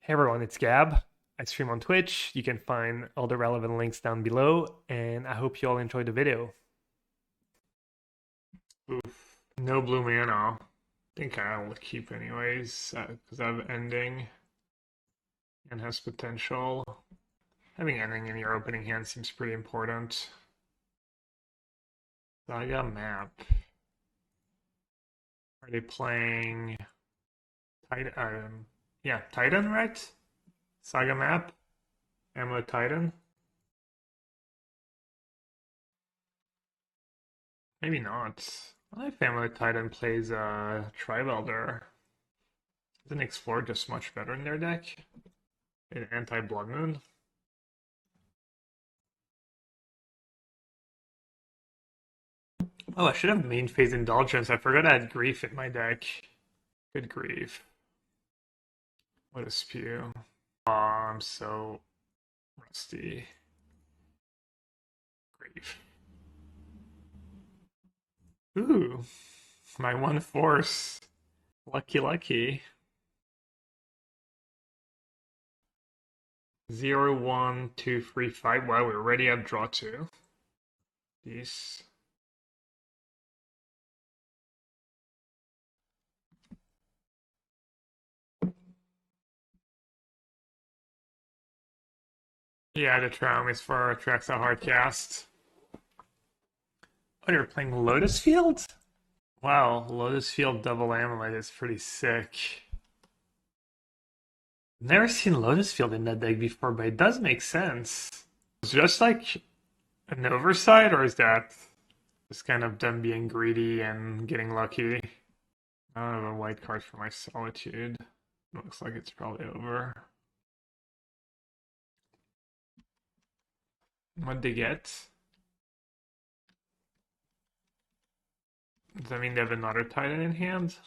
Hey everyone, it's Gab. I stream on Twitch. You can find all the relevant links down below, and I hope you all enjoyed the video. Oof, no blue mana. I think I'll keep anyways, because I have ending and has potential. Having ending in your opening hand seems pretty important. Saga map. Are they playing Titan? Yeah, Titan, right? Saga map? Amulet Titan? Maybe not. My family Titan plays Tribe Elder. Doesn't Explore just much better in their deck? In anti-Blood Moon? Oh, I should have main phase Indulgence. I forgot I had Grief in my deck. Good grief. What a spew. Oh, I'm so rusty. Grief. Ooh, my one force. Lucky, lucky. 0, 1, 2, 3, 5. Wow, we're already at draw 2. These. Yeah, the Triome is for Atraxa Hardcast. Oh, you're playing Lotus Field? Wow, Lotus Field double Amulet is pretty sick. Never seen Lotus Field in that deck before, but it does make sense. It's just like an oversight, or is that just kind of them being greedy and getting lucky? I don't have a white card for my Solitude. Looks like it's probably over. What'd they get? Does that mean they have another Titan in hand?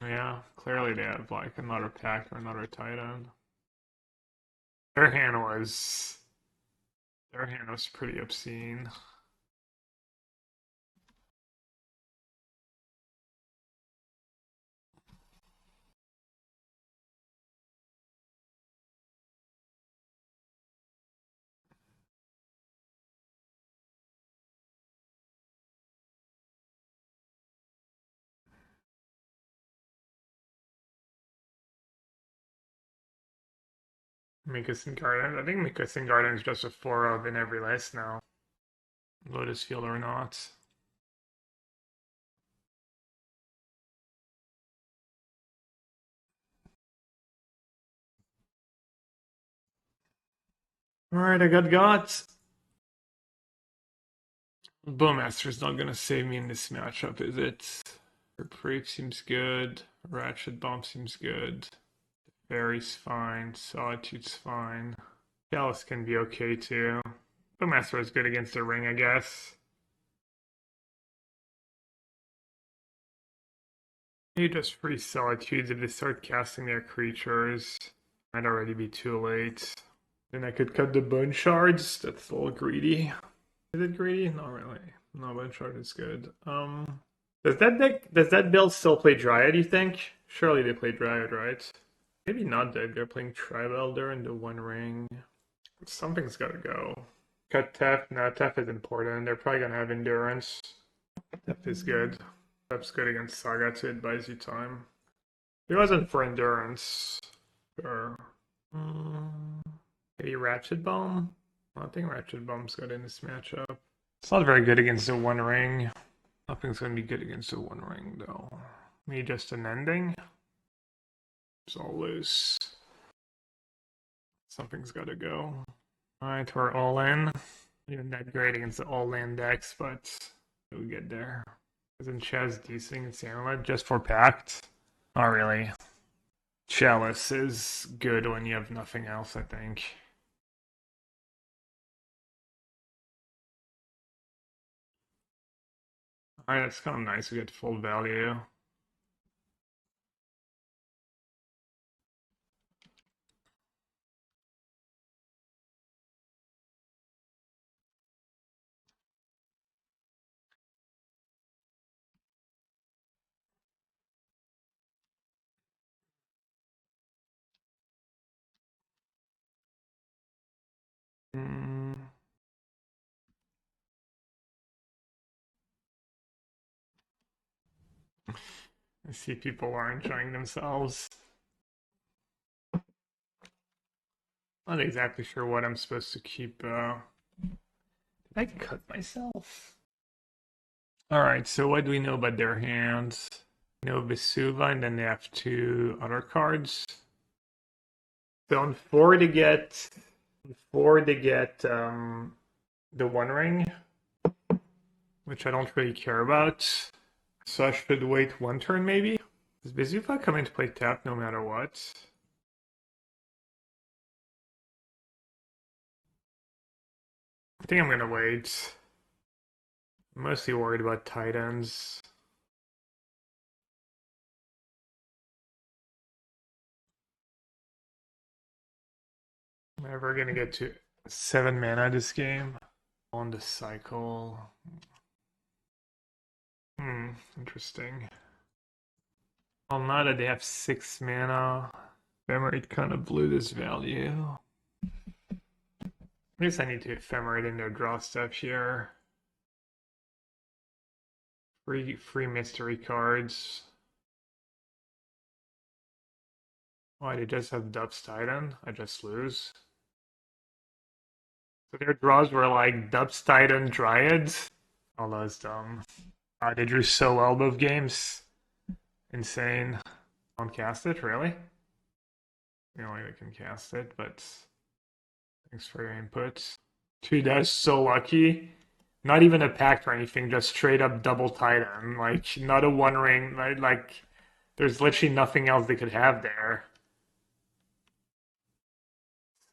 Yeah, clearly they have like another pack or another Titan. Their hand was pretty obscene. Mikasin Garden. I think Mikasin Garden is just a 4 of in every list now. Lotus Field or not. Alright, I got Gods. Bowmaster's not gonna save me in this matchup, is it? Reprieve seems good. Ratchet Bomb seems good. Fairy's fine. Solitude's fine. Dallas can be okay too. Bowmaster is good against the ring, I guess. You just free Solitudes if they start casting their creatures. Might already be too late. Then I could cut the Bone Shards. That's a little greedy. Is it greedy? Not really. No, Bone Shard is good. Does that build still play Dryad, you think? Surely they play Dryad, right? Maybe not dead. They're playing Tribe Elder into One Ring. Something's gotta go. Cut Tef. No, Tef is important. They're probably gonna have Endurance. Tef is good. Tef's good against Saga to advise you time. If it wasn't for Endurance. Sure. Maybe Ratchet Bomb? I think Ratchet Bomb's good in this matchup. It's not very good against the One Ring. Nothing's gonna be good against the One Ring, though. Maybe just an ending? It's all loose. Something's gotta go. Alright, we're all in. Not even that great against the all-land decks, but we get there. Isn't Chaz decent against Amulet just for Pact? Not really. Chalice is good when you have nothing else, I think. Alright, that's kind of nice. We get full value. I see people are enjoying themselves. Not exactly sure what I'm supposed to keep. Did I cut myself? Alright, so what do we know about their hands? We know Vesuva, and then they have two other cards. So on four they get the One Ring, which I don't really care about. So I should wait one turn maybe? Does Vesuva come into play tap no matter what? I think I'm gonna wait. I'm mostly worried about Titans. Am I ever gonna get to 7 mana this game? On the cycle. Interesting. Well, now that they have 6 mana, Ephemerate kind of blew this value. I guess I need to Ephemerate in their draw stuff here. Free mystery cards. Why, they just have Dubs Titan? I just lose. So their draws were like Dubs Titan Dryads? Oh, that was dumb. They drew so well both games. Insane. Don't cast it, really? The only way they can cast it, but thanks for your input. Dude, that is so lucky. Not even a pact or anything, just straight up double Titan. Like, not a One Ring. Like, there's literally nothing else they could have there.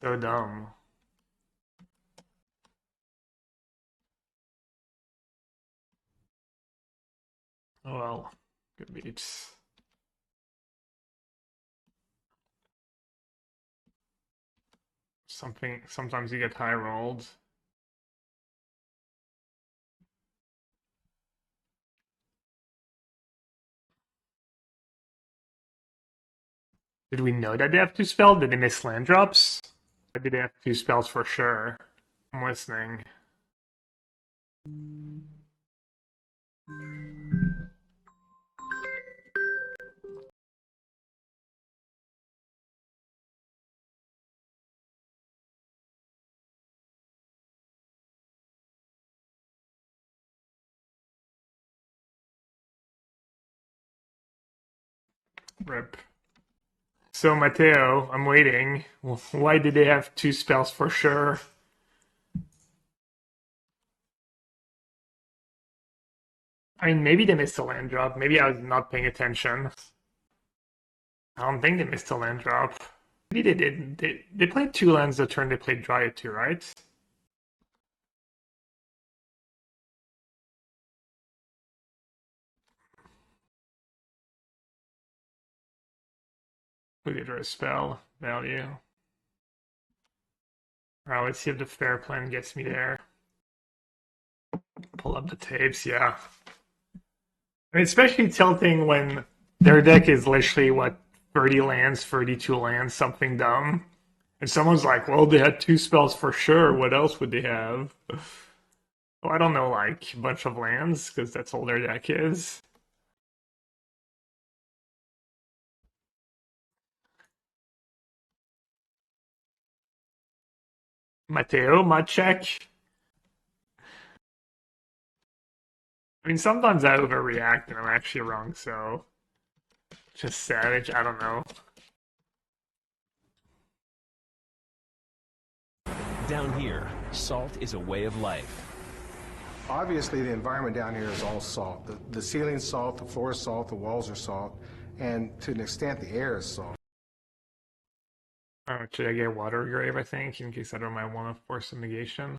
So dumb. Oh well, good beats. Sometimes you get high rolled. Did we know that they have two spells? Did they miss land drops? Or did they have two spells for sure? I'm listening. Rip. So, Matteo, I'm waiting. Why did they have two spells for sure? I mean, maybe they missed a land drop. Maybe I was not paying attention. I don't think they missed a land drop. Maybe they did. They played two lands the turn they played Dryad too, right? Look at her spell value. Alright, let's see if the fair plan gets me there. Pull up the tapes, yeah. I mean, especially tilting when their deck is literally, what, 30 lands, 32 lands, something dumb. And someone's like, well, they had two spells for sure. What else would they have? Well, I don't know, like, a bunch of lands, because that's all their deck is. Matteo, Maciek. I mean, sometimes I overreact and I'm actually wrong, so just savage, I don't know. Down here, salt is a way of life. Obviously, the environment down here is all salt. The ceiling's salt, the floor is salt, the walls are salt, and to an extent, the air is salt. Should I get Watery Grave, I think, in case I don't mind one of Force of Negation?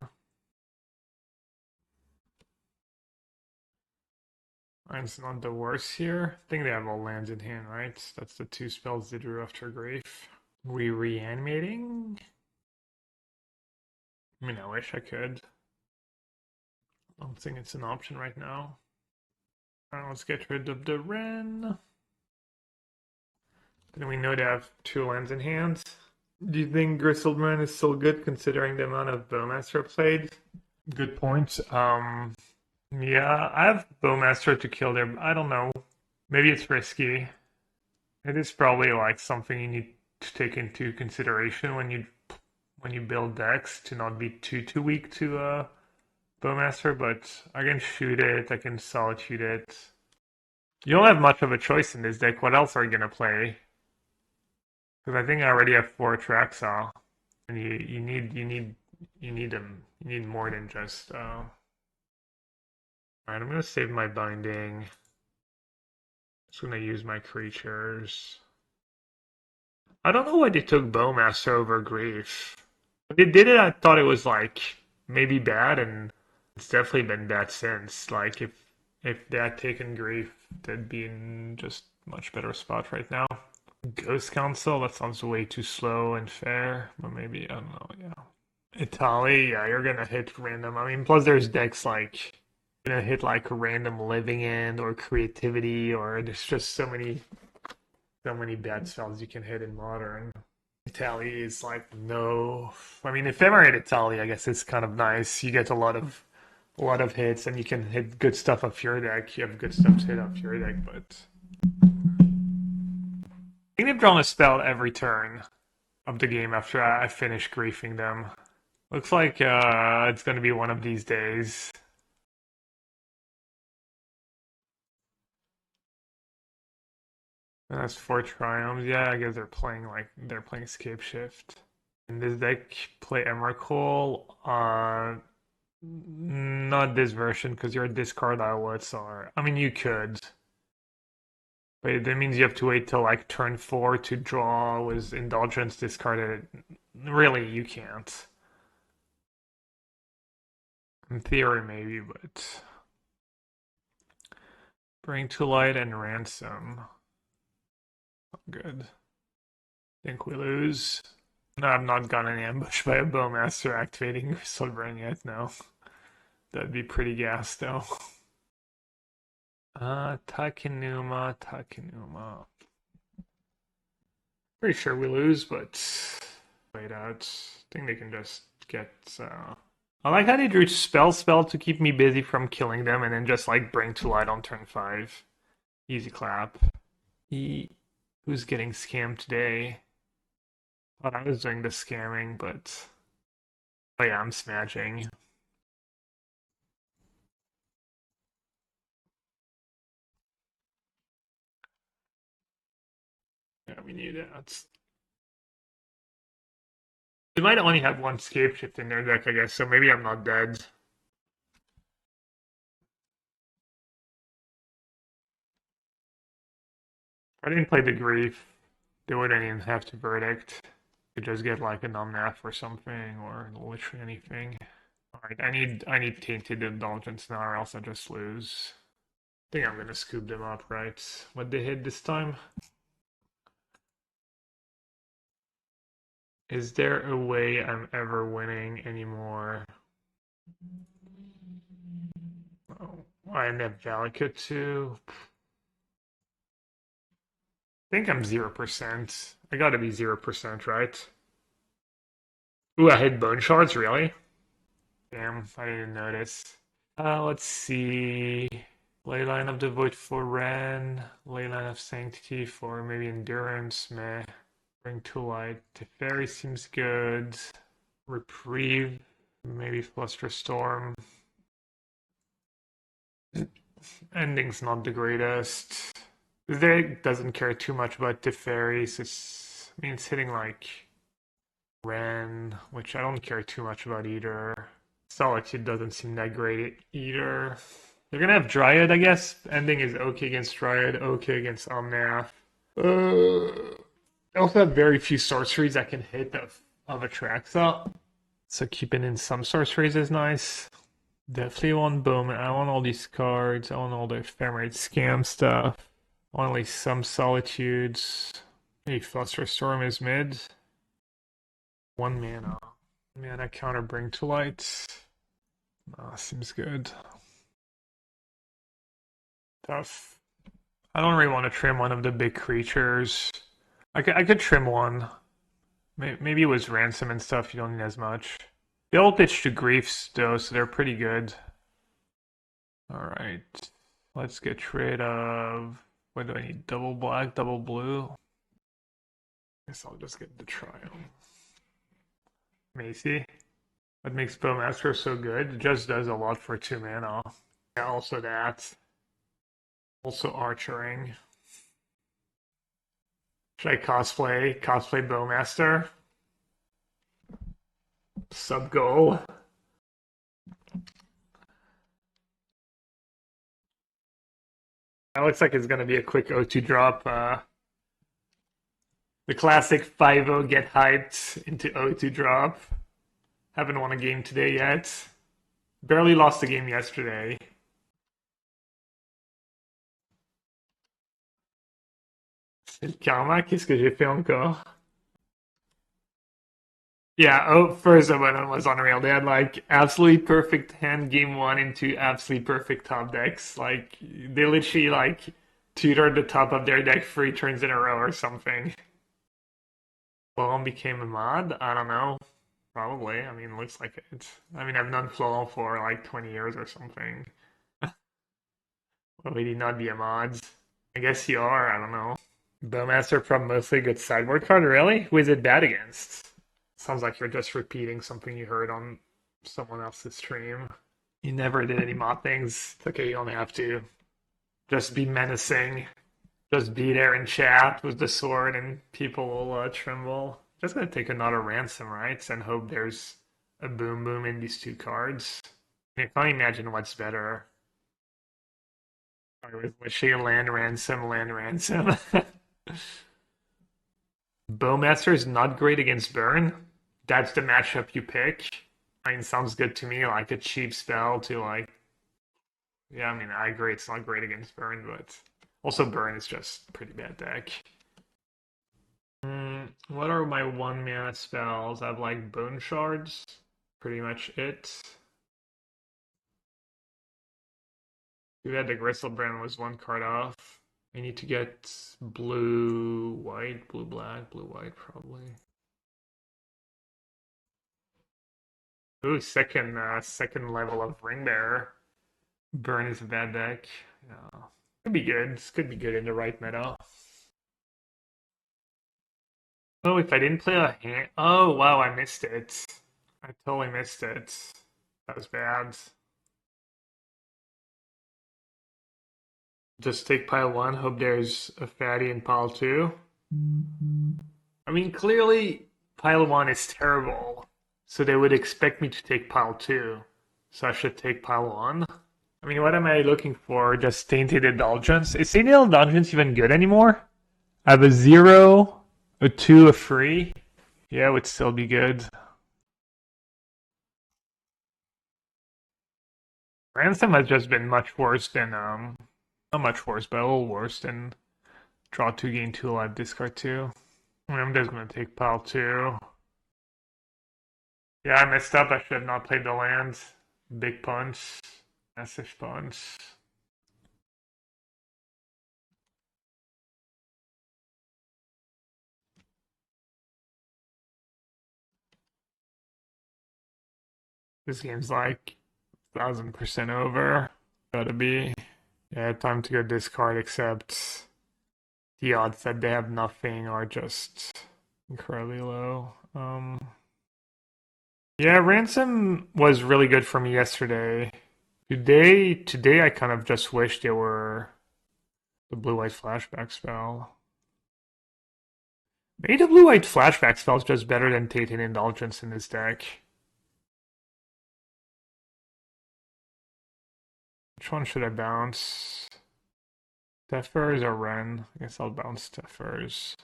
Mine's not the worst here. I think they have all lands in hand, right? That's the two spells they drew after Grief. We reanimating? I mean, I wish I could. I don't think it's an option right now. Alright, let's get rid of the Ren. Then we know they have two lands in hand. Do you think Griselbrand is still good considering the amount of Bowmaster played? Good point. Yeah, I have Bowmaster to kill their... I don't know. Maybe it's risky. It is probably like something you need to take into consideration when you build decks to not be too weak to Bowmaster, but I can shoot it, I can Solitude it. You don't have much of a choice in this deck. What else are you gonna play? Because I think I already have 4 Atraxa, and you need them. You need more than just. Alright, I'm gonna save my binding. Just gonna use my creatures. I don't know why they took Bowmaster over Grief. When they did it, I thought it was like maybe bad, and it's definitely been bad since. Like if they had taken Grief, they'd be in just much better spot right now. Ghost Council, that sounds way too slow and fair, but maybe, I don't know, yeah. Italy, yeah, you're gonna hit random. I mean, plus there's decks like, you're gonna hit like random Living End or Creativity, or there's just so many bad spells you can hit in Modern. Italy is like, no. I mean, Ephemerate Italy, I guess it's kind of nice. You get a lot of hits, and you can hit good stuff off your deck. You have good stuff to hit off your deck, but I think they've drawn a spell every turn of the game after I finish griefing them. Looks like it's going to be one of these days. And that's 4 Triomes. Yeah, I guess they're playing Escape Shift. In this deck, play Emrakul. Not this version because your discard outlets are. I mean, you could. But that means you have to wait till like turn 4 to draw with Indulgence discarded. Really, you can't. In theory, maybe, but Bring to Light and Ransom. Good. Think we lose. No, I've not gotten ambushed by a Bowmaster activating Griselbrand yet, no. That'd be pretty gas, though. Takenuma. Pretty sure we lose, but wait out. I think they can just get. I like how they drew spell to keep me busy from killing them, and then just like Bring to Light on turn 5. Easy clap. Who's getting scammed today? Thought I was doing the scamming, but oh yeah, I'm smashing. Yeah, we knew that. They might only have one Scape Shift in their deck, I guess, so maybe I'm not dead. If I didn't play the Grief, they wouldn't even have to Verdict. Could just get like a Numbnaf or something, or literally anything. Alright, I need Tainted Indulgence now, or else I just lose. I think I'm gonna scoop them up, right? What they hit this time? Is there a way I'm ever winning anymore? Oh, I have Valakut too. I think I'm 0%. I gotta be 0%, right? Ooh, I hit Bone Shards, really? Damn, I didn't notice. Let's see. Leyline of the Void for Ren. Leyline of Sanctity for maybe Endurance. Meh. Bring to Light. Teferi seems good. Reprieve. Maybe Flusterstorm. Ending's not the greatest. The deck doesn't care too much about Teferi. So I mean, it's hitting like Ren, which I don't care too much about either. Solitude doesn't seem that great either. They're gonna have Dryad, I guess. Ending is okay against Dryad, okay against Omnath. I also have very few sorceries I can hit of Atraxa. So keeping in some sorceries is nice. Definitely want Bowman. I want all these cards. I want all the ephemerate scam stuff. I want at least some Solitudes. Maybe Flusterstorm is mid. 1 mana. Mana counter Bring to Light. Seems good. Tough. I don't really want to trim one of the big creatures. I could trim one. Maybe it was Ransom and stuff, you don't need as much. They all pitch to Griefs though, so they're pretty good. Alright. Let's get rid of What do I need? Double black, double blue? Guess I'll just get the Triome. Macy. What makes Bowmaster so good? It just does a lot for 2 mana. Yeah, also that. Also archering. Should I cosplay Bowmaster? Sub goal. That looks like it's gonna be a quick O2 drop. The classic 5-0 get hyped into O2 drop. Haven't won a game today yet. Barely lost a game yesterday. C'est le karma, qu'est-ce que j'ai fait encore? Yeah, oh, first one was unreal. They had like absolutely perfect hand game 1 into absolutely perfect top decks. Like they literally like tutored the top of their deck 3 turns in a row or something. Florent became a mod? I don't know. Probably. I mean, looks like it. I mean, I've known Florent for like 20 years or something. Well, he did not be a mod. I guess you are. I don't know. Bowmaster from mostly good sideboard card. Really? Who is it bad against? Sounds like you're just repeating something you heard on someone else's stream. You never did any mod things. It's okay, you don't have to. Just be menacing. Just be there in chat with the sword and people will tremble. Just gonna take another ransom, right? And hope there's a boom boom in these 2 cards. I can't imagine what's better. I was wishing land ransom. Bowmaster is not great against burn. That's the matchup you pick. I mean, sounds good to me, like a cheap spell to like... Yeah, I mean, I agree, it's not great against burn, but... Also, burn is just pretty bad deck. What are my 1 mana spells? I have like Bone Shards. Pretty much it. Too bad the Griselbrand was 1 card off. I need to get blue, white, blue, black, blue, white, probably. Ooh, second level of Ring Bearer. Burn is a bad deck. Yeah. Could be good. This could be good in the right meta. Oh, if I didn't play a hand... Oh, wow, I missed it. I totally missed it. That was bad. Just take pile 1, hope there's a fatty in pile 2. I mean, clearly pile 1 is terrible. So they would expect me to take pile 2. So I should take pile 1. I mean, what am I looking for? Just Tainted Indulgence? Is Tainted Indulgence even good anymore? I have a 0, a 2, a 3. Yeah, it would still be good. Ransom has just been much worse than, not much worse, but a little worse than draw 2, gain 2 life, discard 2. I'm just gonna take pile 2. Yeah, I messed up. I should have not played the land. Big punch. Massive punch. This game's like 1000% over. Gotta be. Yeah, time to go discard, except the odds that they have nothing are just incredibly low. Yeah, Ransom was really good for me yesterday. Today I kind of just wish they were the blue-white flashback spell. Maybe the blue-white flashback spell is just better than Tainted Indulgence in this deck. Which one should I bounce? Tefers or Ren? I guess I'll bounce Tefers.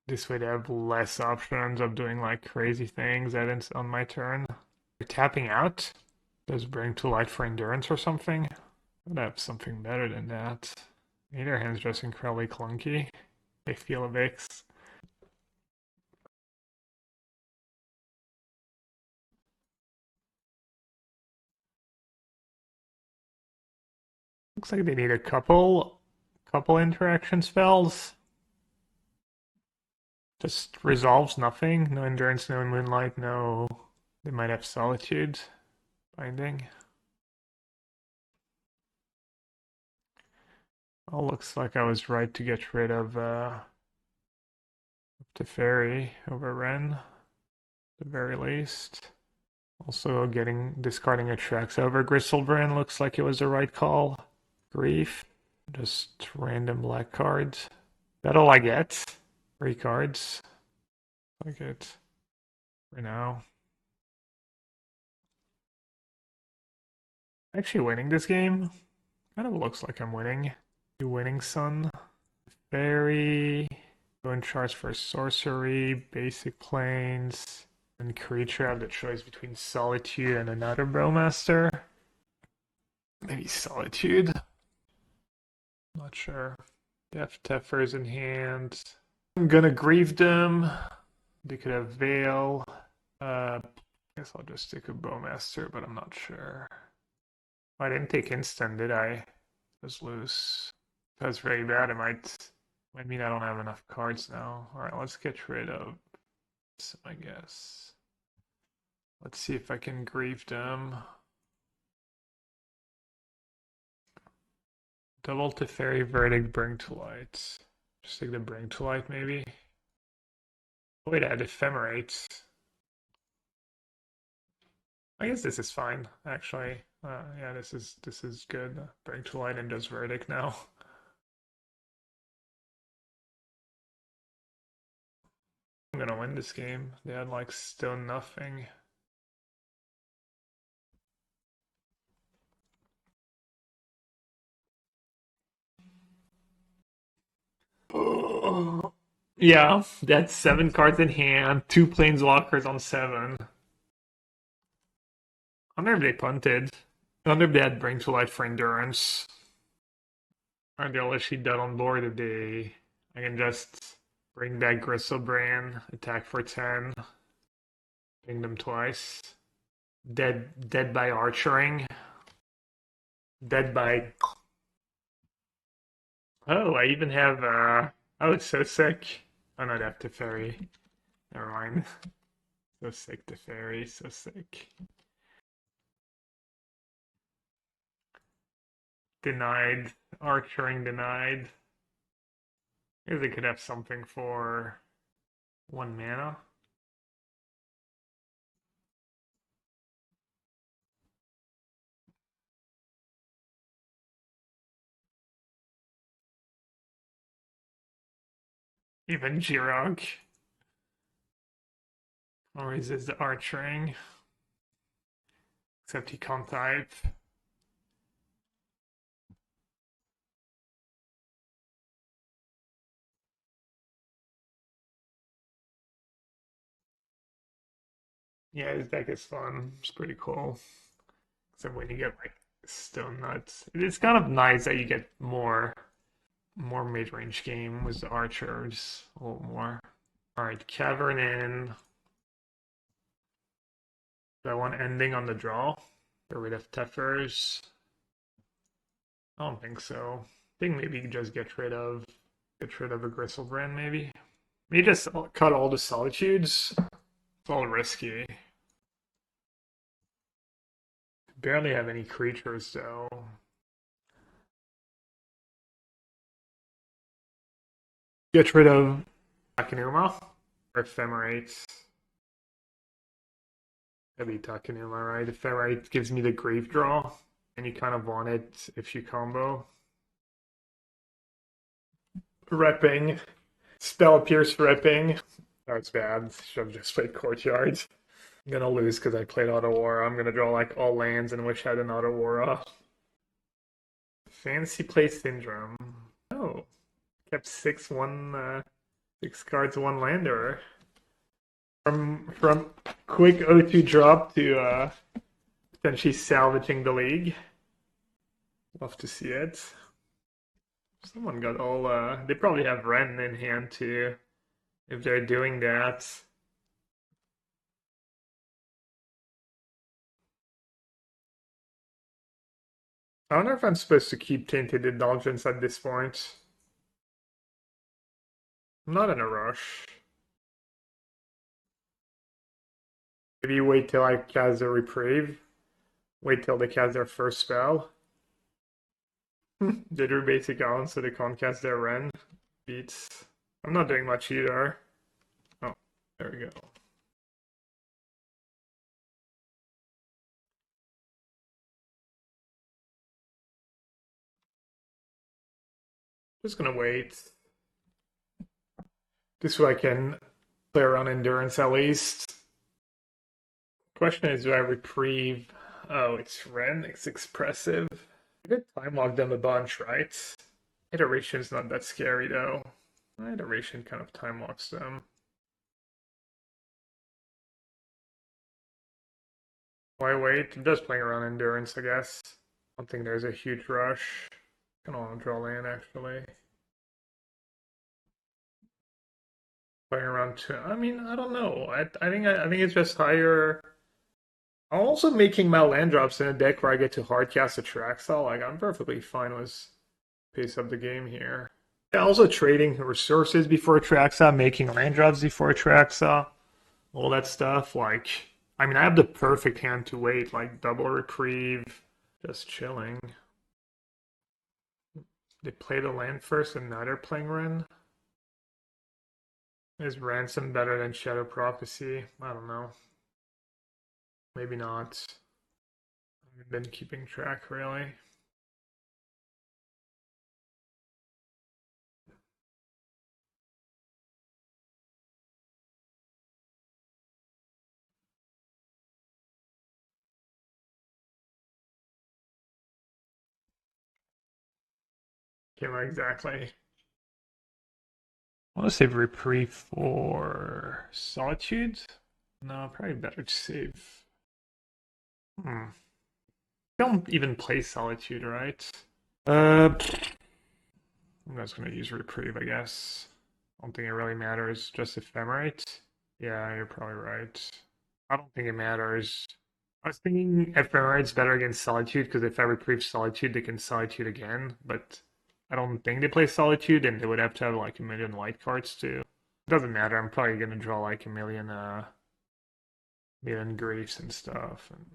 This way they have less options of doing like crazy things on my turn. They're tapping out? Does bring to light for endurance or something? I'd have something better than that. Either hand's just incredibly clunky. They feel a Vix. Looks like they need a couple interaction spells. Just resolves nothing. No endurance, no moonlight, no... They might have Solitude. Binding. Well, looks like I was right to get rid of Teferi over Ren, at the very least. Also discarding Atraxa over Griselbrand looks like it was the right call. Grief. Just random black cards. That all I get? 3 cards. Like it. For now. Actually winning this game. Kind of looks like I'm winning. You winning, son. Fairy. Bone Shards for sorcery. Basic planes. And creature. I have the choice between Solitude and another Bowmaster. Maybe Solitude. Not sure. Death Teffers in hand. I'm gonna grieve them. They could have Veil. I guess I'll just stick a Bowmaster, but I'm not sure. I didn't take instant, did I? Just loose. That's very bad. It might mean I don't have enough cards now. Alright, let's get rid of this, I guess. Let's see if I can grieve them. Double Teferi, Verdict, Bring to Light. Just take the Bring to Light, maybe. Wait, I had Ephemerate. I guess this is fine, actually. Yeah, this is good. Bring to Light and just Verdict now. I'm gonna win this game. They had like still nothing. Yeah, that's 7 cards in hand, 2 planeswalkers on 7. I wonder if they punted. I wonder if they had Bring to Light for endurance. Or they'll actually dead on board if they. I can just bring back Griselbrand, attack for 10, ping them twice. Dead by archering. Dead by. Oh, I even have. Oh, it's so sick. Oh, no, that's Teferi. Never mind. So sick, Teferi, so sick. Denied. Archering denied. Maybe they could have something for 1 mana. Even Jirog. Or is this the archering? Except he can't type. Yeah, his deck is fun. It's pretty cool. Except when you get like Stone Nuts. It's kind of nice that you get more mid-range game with the archers. A little more. Alright, Cavern in. Do I want ending on the draw? Get rid of Teffers? I don't think so. I think maybe you just get rid of a Griselbrand maybe. Maybe just cut all the Solitudes. It's all risky. Barely have any creatures though. Get rid of Takenuma or Ephemerate. That'd be Takenuma, right? Ephemerate gives me the Grave draw, and you kind of want it if you combo. Repping. Spell appears repping. That's bad. Should have just played Courtyard. I'm gonna lose because I played Auto Aura. I'm gonna draw like all lands and wish I had an Auto Aura. Fantasy Play Syndrome. Oh. Kept 6 cards, 1 lander. From quick O2 drop to potentially salvaging the league. Love to see it. Someone got all they probably have Ren in hand too, if they're doing that. I wonder if I'm supposed to keep Tainted Indulgence at this point. I'm not in a rush. Maybe wait till I cast a Reprieve. Wait till they cast their first spell. They drew basic islands so they can't cast their Ren. Beats. I'm not doing much either. Oh, there we go. Just gonna wait. This way I can play around endurance at least. Question is, do I reprieve? Oh, it's Ren. It's expressive. I could time lock them a bunch, right? Iteration is not that scary though. Iteration kind of time locks them. Why wait? I'm just playing around endurance, I guess. I don't think there's a huge rush. I don't want to draw land actually. Playing around two. I mean, I don't know. I think it's just higher. I'm also making my land drops in a deck where I get to hardcast Atraxa. Like I'm perfectly fine with pace up the game here. Yeah, also trading resources before Atraxa, making land drops before Atraxa, all that stuff. Like, I mean, I have the perfect hand to wait, like double reprieve, just chilling. They play the land first and now they're playing Ren. Is Ransom better than Shadow Prophecy? I don't know. Maybe not. I haven't been keeping track really. Can't remember exactly. I want to save reprieve for Solitude. No, probably better to save. Don't even play Solitude, right? I'm just gonna use reprieve, I guess. I don't think it really matters. Just ephemerate. Yeah, you're probably right. I don't think it matters. I was thinking Ephemerate's better against Solitude because if I reprieve Solitude, they can Solitude again. But I don't think they play Solitude, and they would have to have like a million white cards too. It doesn't matter. I'm probably gonna draw like a million griefs and stuff. And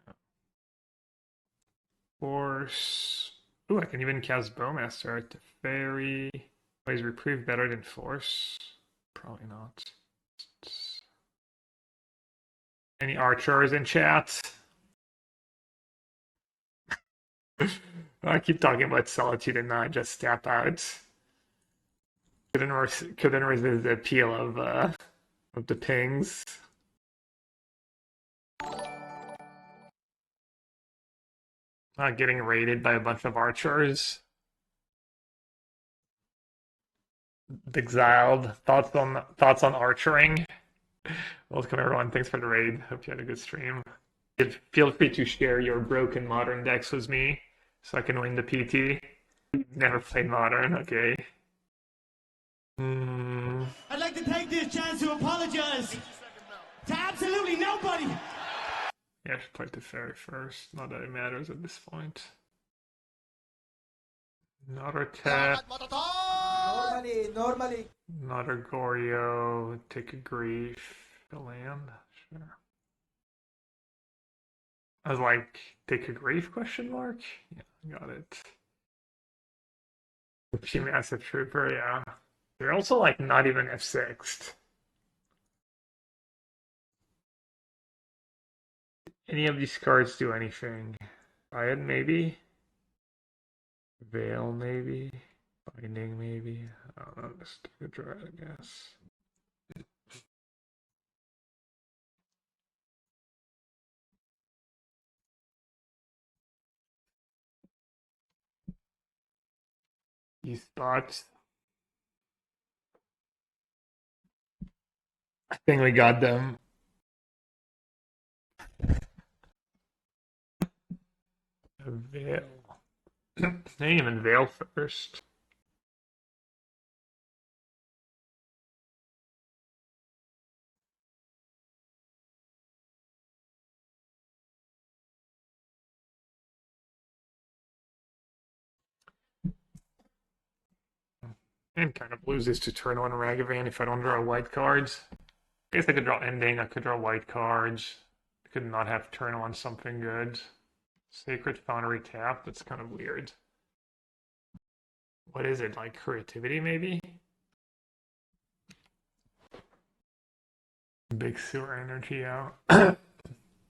yeah. Force. Ooh, I can even cast Bowmaster at the Fairy. Oh, is reprieve better than Force? Probably not. Any archers in chat? I keep talking about Solitude and not just tap out. Couldn't resist the appeal of the pings. Not getting raided by a bunch of archers. Exiled. Thoughts on archering? Welcome everyone. Thanks for the raid. Hope you had a good stream. Feel free to share your broken modern decks with me so I can win the PT. Never played modern, okay. I'd like to take this chance to apologize to absolutely nobody. Yeah, I should play the fairy first. Not that it matters at this point. Another tap. Normally. Another Goryo. Take a grief. The land. Sure. I was like, take a grief question mark? Yeah, got it. She massive trooper, yeah. They're also like not even F6'd. Any of these cards do anything? Riot maybe? Veil maybe? Binding maybe? I don't know, just take a draw, I guess. These spots. I think we got them. A veil. They didn't even veil first. And kind of loses to turn one Ragavan if I don't draw white cards. I guess I could draw ending, I could draw white cards. I could not have turn on something good. Sacred Foundry tap, that's kind of weird. What is it, like creativity maybe? Big sewer energy out.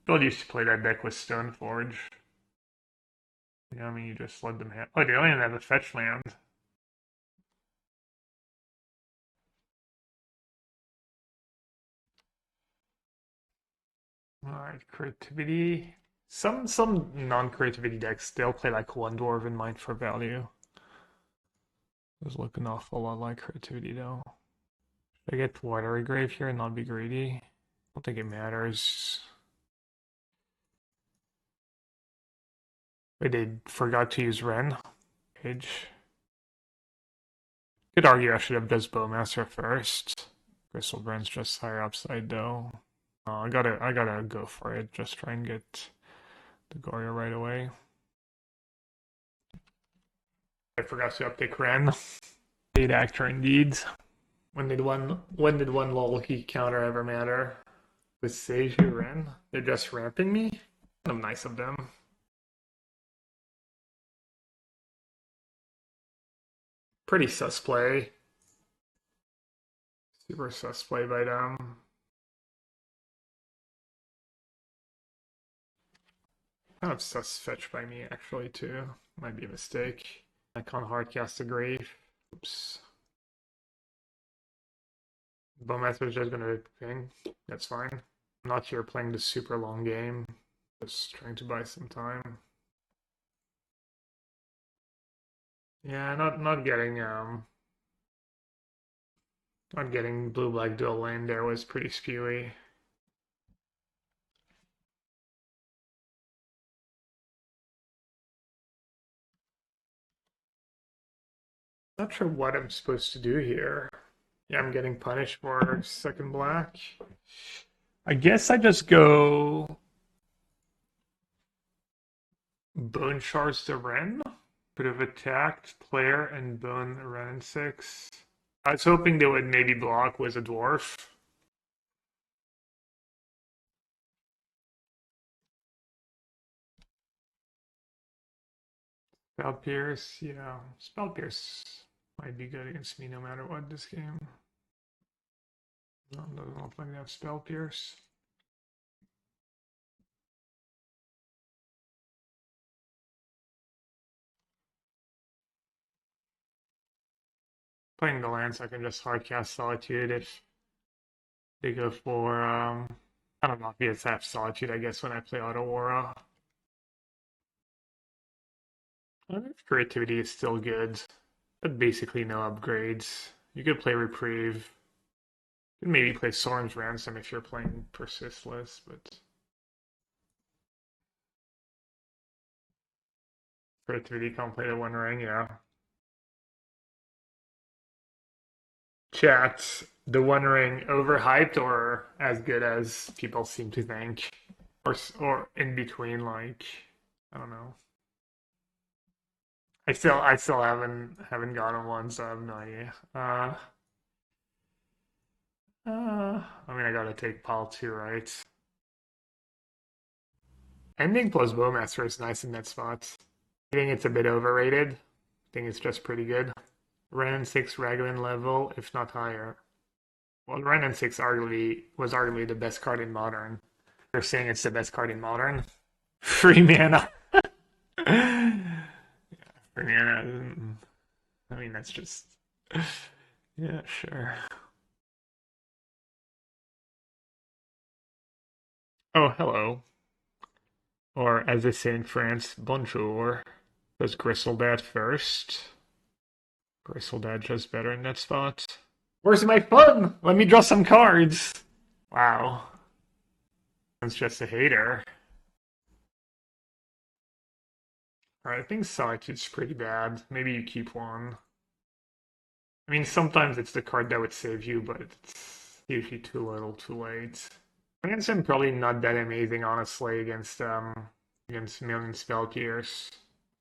Bill used to play that deck with Stoneforge. Yeah, I mean, you just let them have. Oh, they don't even have a fetch land. Alright, creativity. Some non-creativity decks, they'll play like one Dwarven Mind for value. Those look an awful lot like creativity though. Should I get Watery Grave here and not be greedy? I don't think it matters. Wait, they forgot to use Ren. Page. Could argue I should have just Bowmaster first. Griselbrand's just higher upside though. I gotta go for it. Just try and get the Goryo right away. I forgot to update Ren. Paid actor indeed. When did one lol key counter ever matter? With Seiju Ren? They're just ramping me? Kind of nice of them. Pretty sus play. Super sus play by them. Kind of sus fetch by me actually too. Might be a mistake. I can't hardcast a grave. Oops. Bowmaster's just gonna ping. That's fine. I'm not here playing the super long game. Just trying to buy some time. Yeah, not getting blue-black dual lane there was pretty spewy. Not sure what I'm supposed to do here. Yeah, I'm getting punished for second black. I guess I just go Bone Shards to Ren. Could have attacked player and Bone Ren 6. I was hoping they would maybe block with a dwarf. Spell Pierce, yeah. Spell Pierce might be good against me no matter what this game. No, doesn't look like they have Spell Pierce. Playing the lands, I can just hardcast Solitude if they go for, I don't know, VSF Solitude, I guess, when I play Auto Aura. Creativity is still good, but basically no upgrades. You could play Reprieve. You could maybe play Soren's Ransom if you're playing Persistless, but creativity can't play the One Ring, yeah. Chat, the One Ring overhyped or as good as people seem to think? Or in between, like, I don't know. I still haven't gotten one, so I have no idea. I mean, I gotta take Pal too, right? Ending plus Bowmaster is nice in that spot. I think it's a bit overrated. I think it's just pretty good. Ren 6 Ragavan level, if not higher. Well, Ren 6 was arguably the best card in Modern. They're saying it's the best card in Modern. Free mana. Yeah, free mana. I mean, that's just... Yeah, sure. Oh, hello. Or, as they say in France, bonjour. Does Griselbrand first? Griselbrand just better in that spot. Where's my fun? Let me draw some cards. Wow. That's just a hater. Alright, I think Solitude's pretty bad. Maybe you keep one. I mean, sometimes it's the card that would save you, but it's usually too little, too late. Against him, probably not that amazing, honestly, against million spell gears.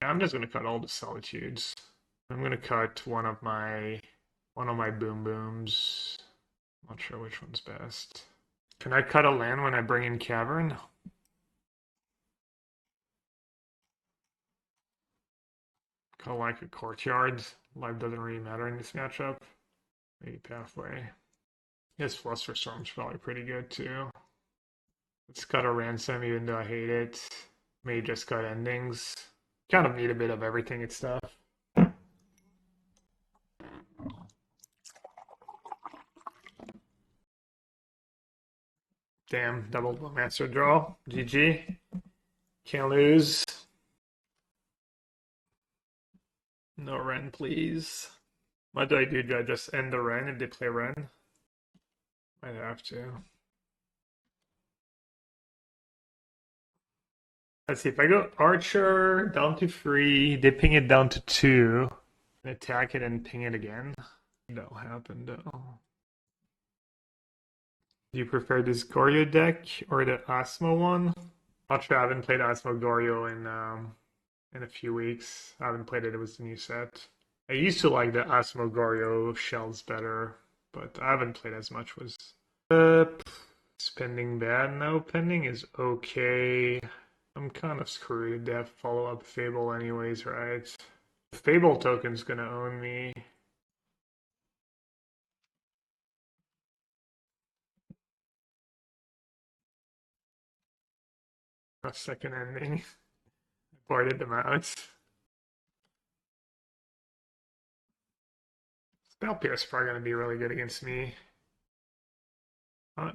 Yeah, I'm just gonna cut all the Solitudes. I'm gonna cut one of my boom booms. Not sure which one's best. Can I cut a land when I bring in Cavern? I like a Courtyard. Life doesn't really matter in this matchup. Maybe Pathway. His Fluster Storm's probably pretty good too. Let's cut a Ransom even though I hate it. May just cut Endings. Kind of need a bit of everything and stuff. Damn, double Bowmaster draw. GG. Can't lose. No Ren, please. What do I do? Do I just end the Ren if they play Ren? Might have to. Let's see, if I go Archer down to 3, they ping it down to 2, and attack it and ping it again. That'll happen though. Do you prefer this Goryo deck or the Asmo one? Not sure, I haven't played Asmo Goryo in a few weeks. I haven't played it, it was the new set. I used to like the Asmo Goryo shells better, but I haven't played as much. Was Spending bad? No, pending is okay. I'm kind of screwed. They have follow-up Fable anyways, right? Fable token's gonna own me. A second ending. Boarded them out. Spell Pierce is probably gonna be really good against me.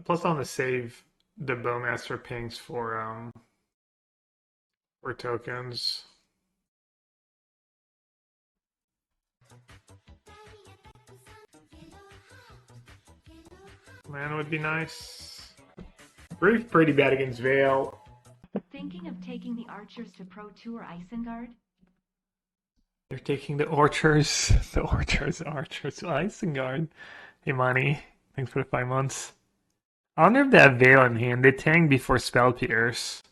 Plus I'm gonna save the Bowmaster pings for tokens. Mana would be nice. Grief pretty bad against Veil. Thinking of taking the archers to Pro Tour Isengard? They're taking the Archers. The Archers to Isengard. Hey, Money. Thanks for the 5 months. I wonder if they have Veil in hand. They tanked before Spell Pierce.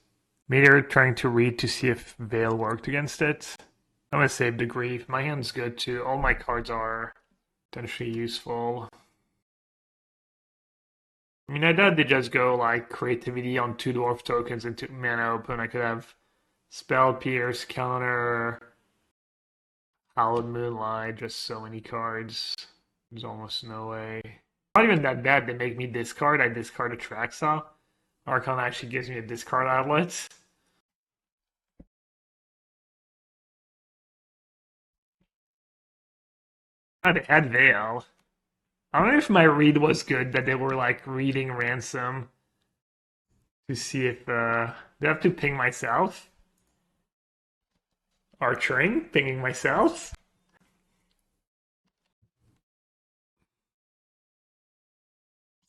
Maybe they're trying to read to see if Veil worked against it. I'm gonna save the Grief. My hand's good too. All my cards are potentially useful. I mean, I thought they just go like creativity on 2 dwarf tokens into mana open. I could have Spell Pierce, counter, Hallowed Moonlight, just so many cards. There's almost no way. Not even that bad. They make me discard. I discard Atraxa. Archon actually gives me a discard outlet. I'd add Veil. I don't know if my read was good, that they were like reading Ransom to see if do I have to ping myself? Archering? Pinging myself?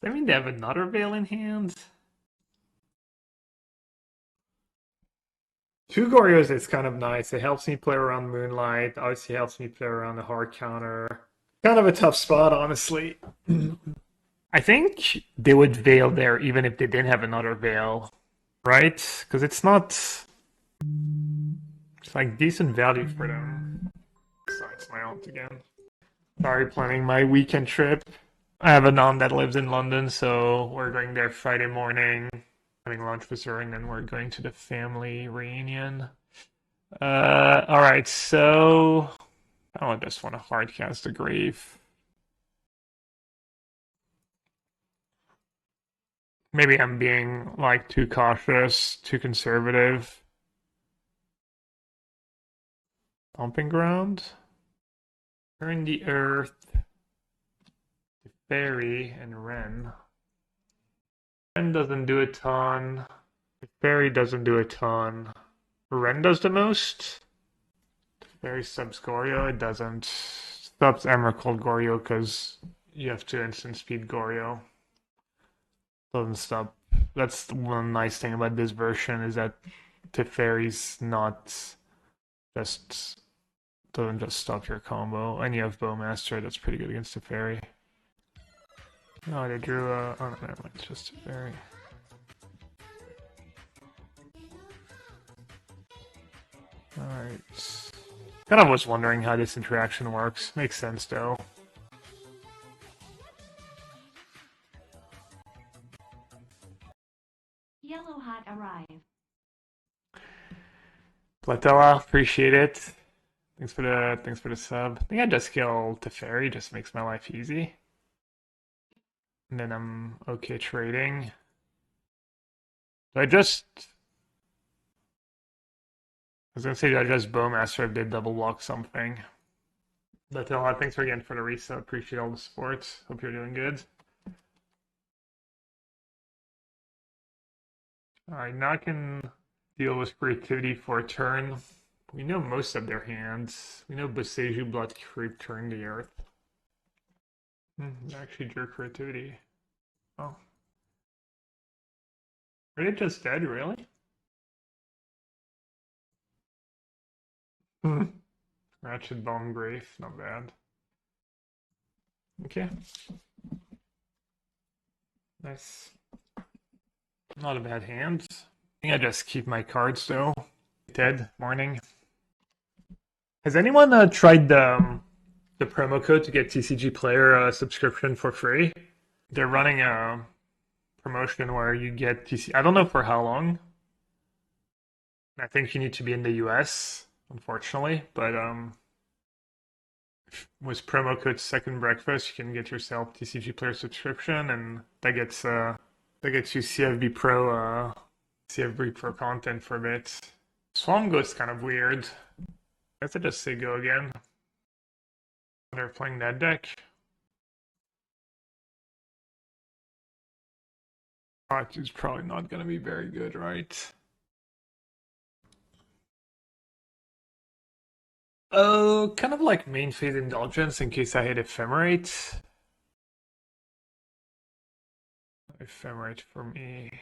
Does that mean they have another Veil in hand? 2 Goryos is kind of nice. It helps me play around Moonlight. Obviously helps me play around the hard counter. Kind of a tough spot, honestly. I think they would Veil there even if they didn't have another Veil. Right? Because it's not... It's like decent value for them. Besides my aunt again. Sorry, planning my weekend trip. I have a non that lives in London, so we're going there Friday morning. Having lunch with her, and then we're going to the family reunion. Alright, so... I just want to hardcast the Grave. Maybe I'm being, like, too cautious, too conservative. Pumping Ground. Turn the Earth. The Fairy and Ren. Ren doesn't do a ton. The Fairy doesn't do a ton. Ren does the most. The Fairy subs Goryo. It doesn't. Subs Emerald Goryo because you have to instant speed Goryo. Doesn't stop. That's the one nice thing about this version is that Teferi's not just doesn't just stop your combo. And you have Bowmaster that's pretty good against Teferi. No, they drew a... Oh, no, never mind. It's just Teferi. Alright. Kind of was wondering how this interaction works. Makes sense, though. Yellow Hot arrive. Platella, appreciate it. Thanks for the sub. I think I just kill Teferi, just makes my life easy. And then I'm okay trading. I was gonna say, do I just Bowmaster if they double block something? But thanks again for the reset. Appreciate all the support. Hope you're doing good. Alright, now I can deal with creativity for a turn. We know most of their hands. We know Boseiju Blood Creep turned the earth. Actually drew creativity. Oh. Are they just dead, really? Ratchet Bomb Grave, not bad. Okay. Nice. Not a bad hand. I think I just keep my cards though. Dead, morning. Has anyone tried the promo code to get TCG Player subscription for free? They're running a promotion where you get TCG. I don't know for how long. I think you need to be in the US, unfortunately, but with promo code Second Breakfast, you can get yourself TCG Player subscription, and that gets you CFB Pro content for a bit. Swarm Ghost's kind of weird. I guess I just say go again. They're playing that deck. Which is probably not going to be very good, right? Oh, kind of like main phase Indulgence in case I hit Ephemerate. Ephemerate for me.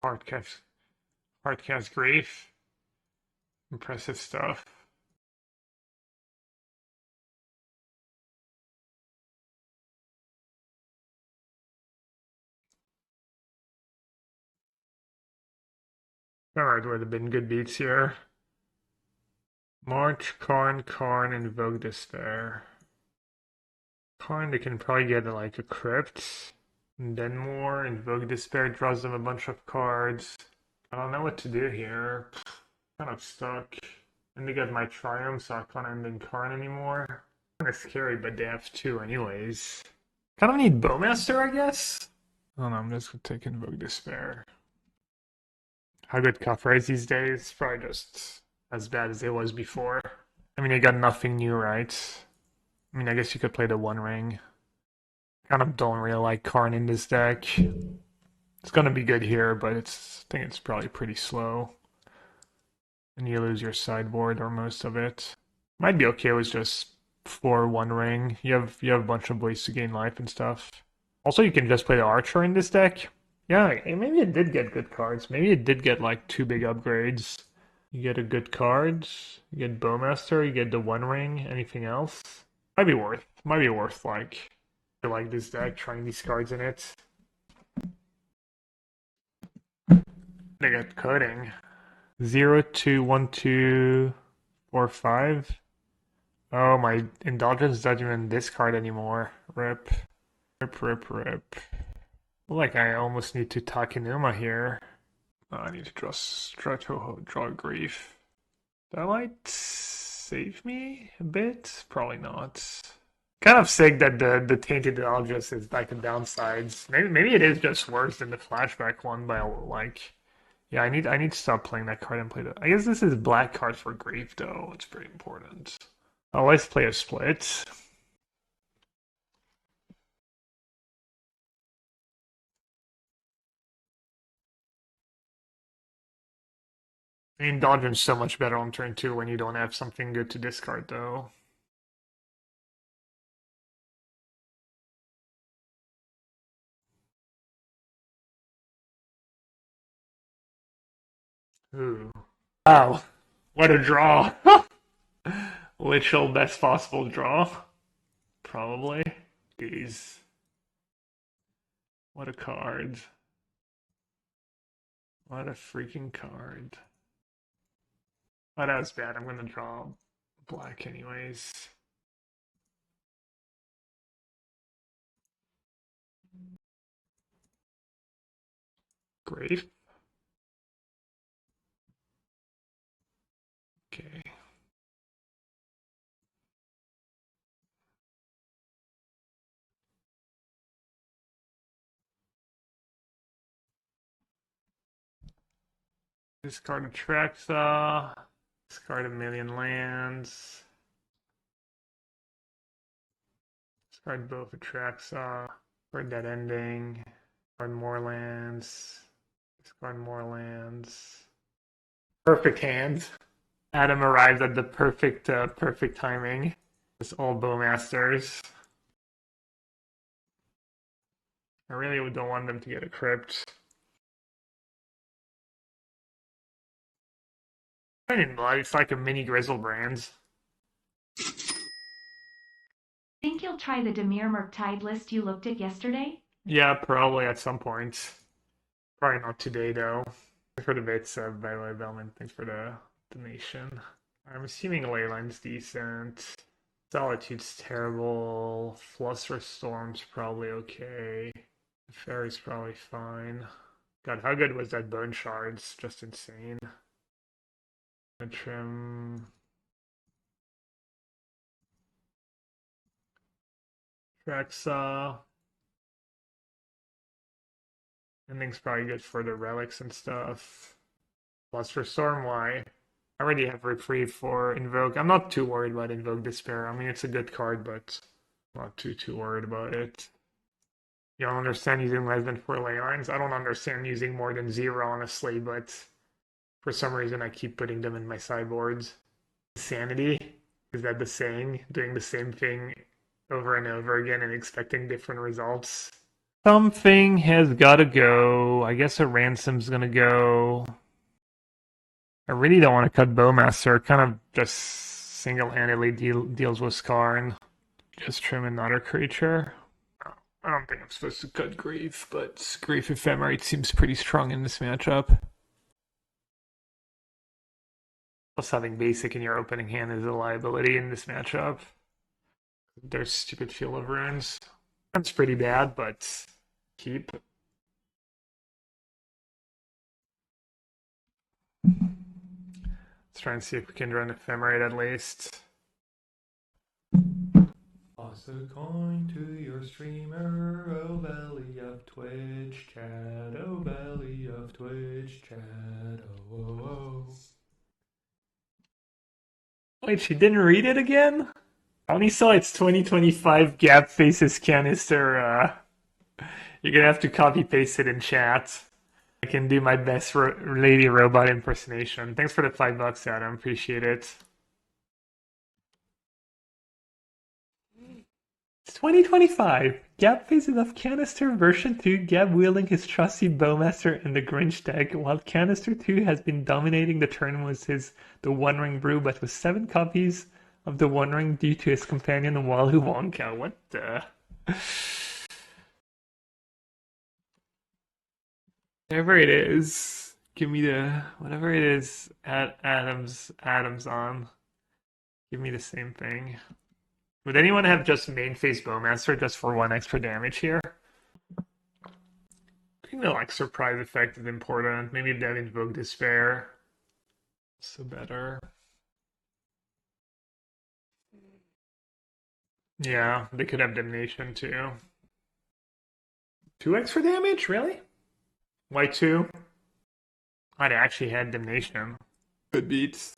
Hardcast Grave. Impressive stuff. Alright, would have been good beats here. March, Karn, Invoke Despair. Karn, they can probably get like a Crypt. And then more, Invoke Despair draws them a bunch of cards. I don't know what to do here. Kind of stuck. And they get my Triumph, so I can't end in Karn anymore. Kind of scary, but they have two anyways. Kind of need Bowmaster, I guess? I don't know, I'm just gonna take Invoke Despair. How good Kafra is these days? Probably just as bad as it was before. I mean, I got nothing new, right? I mean, I guess you could play the One Ring. Kind of don't really like Karn in this deck. It's gonna be good here, but I think it's probably pretty slow. And you lose your sideboard or most of it. Might be okay with just 4 One Ring. You have a bunch of ways to gain life and stuff. Also, you can just play the Archer in this deck. Yeah, maybe it did get good cards. Maybe it did get like 2 big upgrades. You get a good card, you get Bowmaster, you get the One Ring, anything else? Might be worth like, I like this deck, trying these cards in it. They got coding. 0, 2, 1, 2, 4, 5. Oh, my Indulgence doesn't even discard anymore. Rip. Rip. Like I almost need to Takenuma here. Oh, I need to draw a Grief. That might save me a bit? Probably not. Kind of sick that the Tainted Indulgence is like the downsides. Maybe it is just worse than the flashback one, but like, yeah, I need to stop playing that card and play that. I guess this is black card for Grief though. It's pretty important. Oh, let's play a split. Indulgence so much better on turn 2 when you don't have something good to discard though. Ooh. Wow. What a draw. Literal best possible draw. Probably. Jeez. What a card. What a freaking card. Oh, that was bad. I'm gonna draw black anyways. Grave. Okay. Discard Atraxa. Discard a million lands. Discard both Atraxa. Discard that ending. Discard more lands. Discard more lands. Perfect hand. Adam arrives at the perfect timing. It's all Bowmasters. I really don't want them to get a crypt. It's like a mini Griselbrand. Think you'll try the Demir Murktide list you looked at yesterday? Yeah, probably at some point. Probably not today, though. Thanks for the bits, by the way, Bellman. Thanks for the donation. I'm assuming Leyline's decent. Solitude's terrible. Fluster Storm's probably okay. The Fairy's probably fine. God, how good was that Bone Shards? Just insane. Trim. Atraxa. Ending's probably good for the relics and stuff. Plus for Storm, why? I already have Reprieve for Invoke. I'm not too worried about Invoke Despair. I mean, it's a good card, but I'm not too worried about it. You don't understand using less than 4 ley lines? I don't understand using more than 0, honestly, but for some reason I keep putting them in my sideboards. Insanity? Is that the saying? Doing the same thing over and over again and expecting different results? Something has gotta go. I guess a ransom's gonna go. I really don't want to cut Bowmaster. It kind of just single-handedly deals with Skarn. Just trim another creature. I don't think I'm supposed to cut Grave, but Grave Ephemerate seems pretty strong in this matchup. Plus having basic in your opening hand is a liability in this matchup. There's stupid Field of Runes. That's pretty bad, but keep. Let's try and see if we can run Ephemerate at least. Toss a coin to your streamer, oh belly of Twitch chat, oh belly of Twitch chat, oh oh oh. Wait, she didn't read it again? I only saw it's 2025 Gap Faces Canister. You're gonna have to copy paste it in chat. I can do my best Lady Robot impersonation. Thanks for the $5, Adam. Appreciate it. It's 2025. Gab Faces of Canister version 2. Gab wielding his trusty Bowmaster in the Grinch deck, while Canister 2 has been dominating the tournament with the One Ring Brew, but with 7 copies of the One Ring due to his companion Wahoo Wonka. What the? Whatever it is, give me the whatever it is. Adams on. Give me the same thing. Would anyone have just main face Bowmaster just for 1 extra damage here? I think the like surprise effect is important. Maybe if they have Invoke Despair, so better. Yeah, they could have Damnation too. 2 extra damage, really? Why 2? I'd actually had Damnation. Good beats.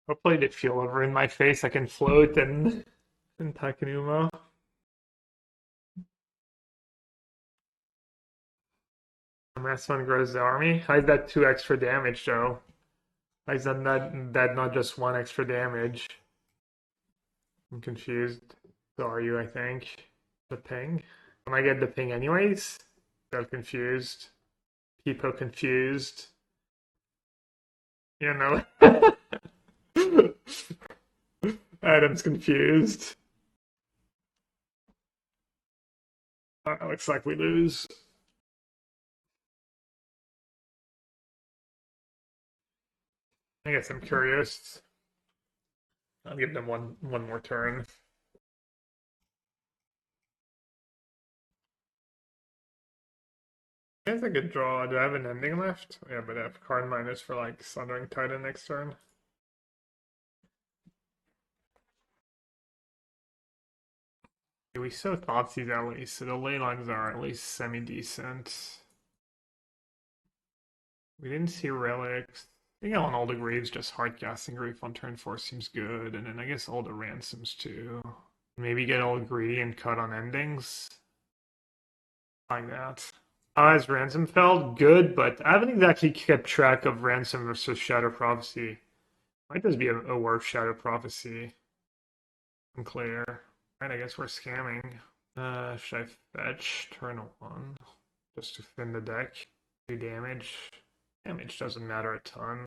Hopefully they feel over in my face. I can float and Takenuma. Rest one grows the army. How is that 2 extra damage though? How is that not just 1 extra damage? I'm confused. So are you, I think. The ping? Can I get the ping anyways? So confused. People confused. You know. Adam's confused. Looks like we lose. I guess I'm curious. I'll give them one more turn. That's a good draw. Do I have an ending left? Yeah, but I have card minus for like Sundering Titan next turn. We so Thoughtseize at least, so the ley lines are at least semi-decent. We didn't see relics. I think on all the graves, just hard casting grief on turn 4 seems good, and then I guess all the ransoms too. Maybe get all greedy and cut on endings. Like that. As Ransom felt good, but I haven't exactly kept track of Ransom versus Shadow Prophecy. Might just be a worse Shadow Prophecy. Unclear. Right, I guess we're scamming. Should I fetch turn 1? Just to thin the deck? 2 damage. Damage doesn't matter a ton.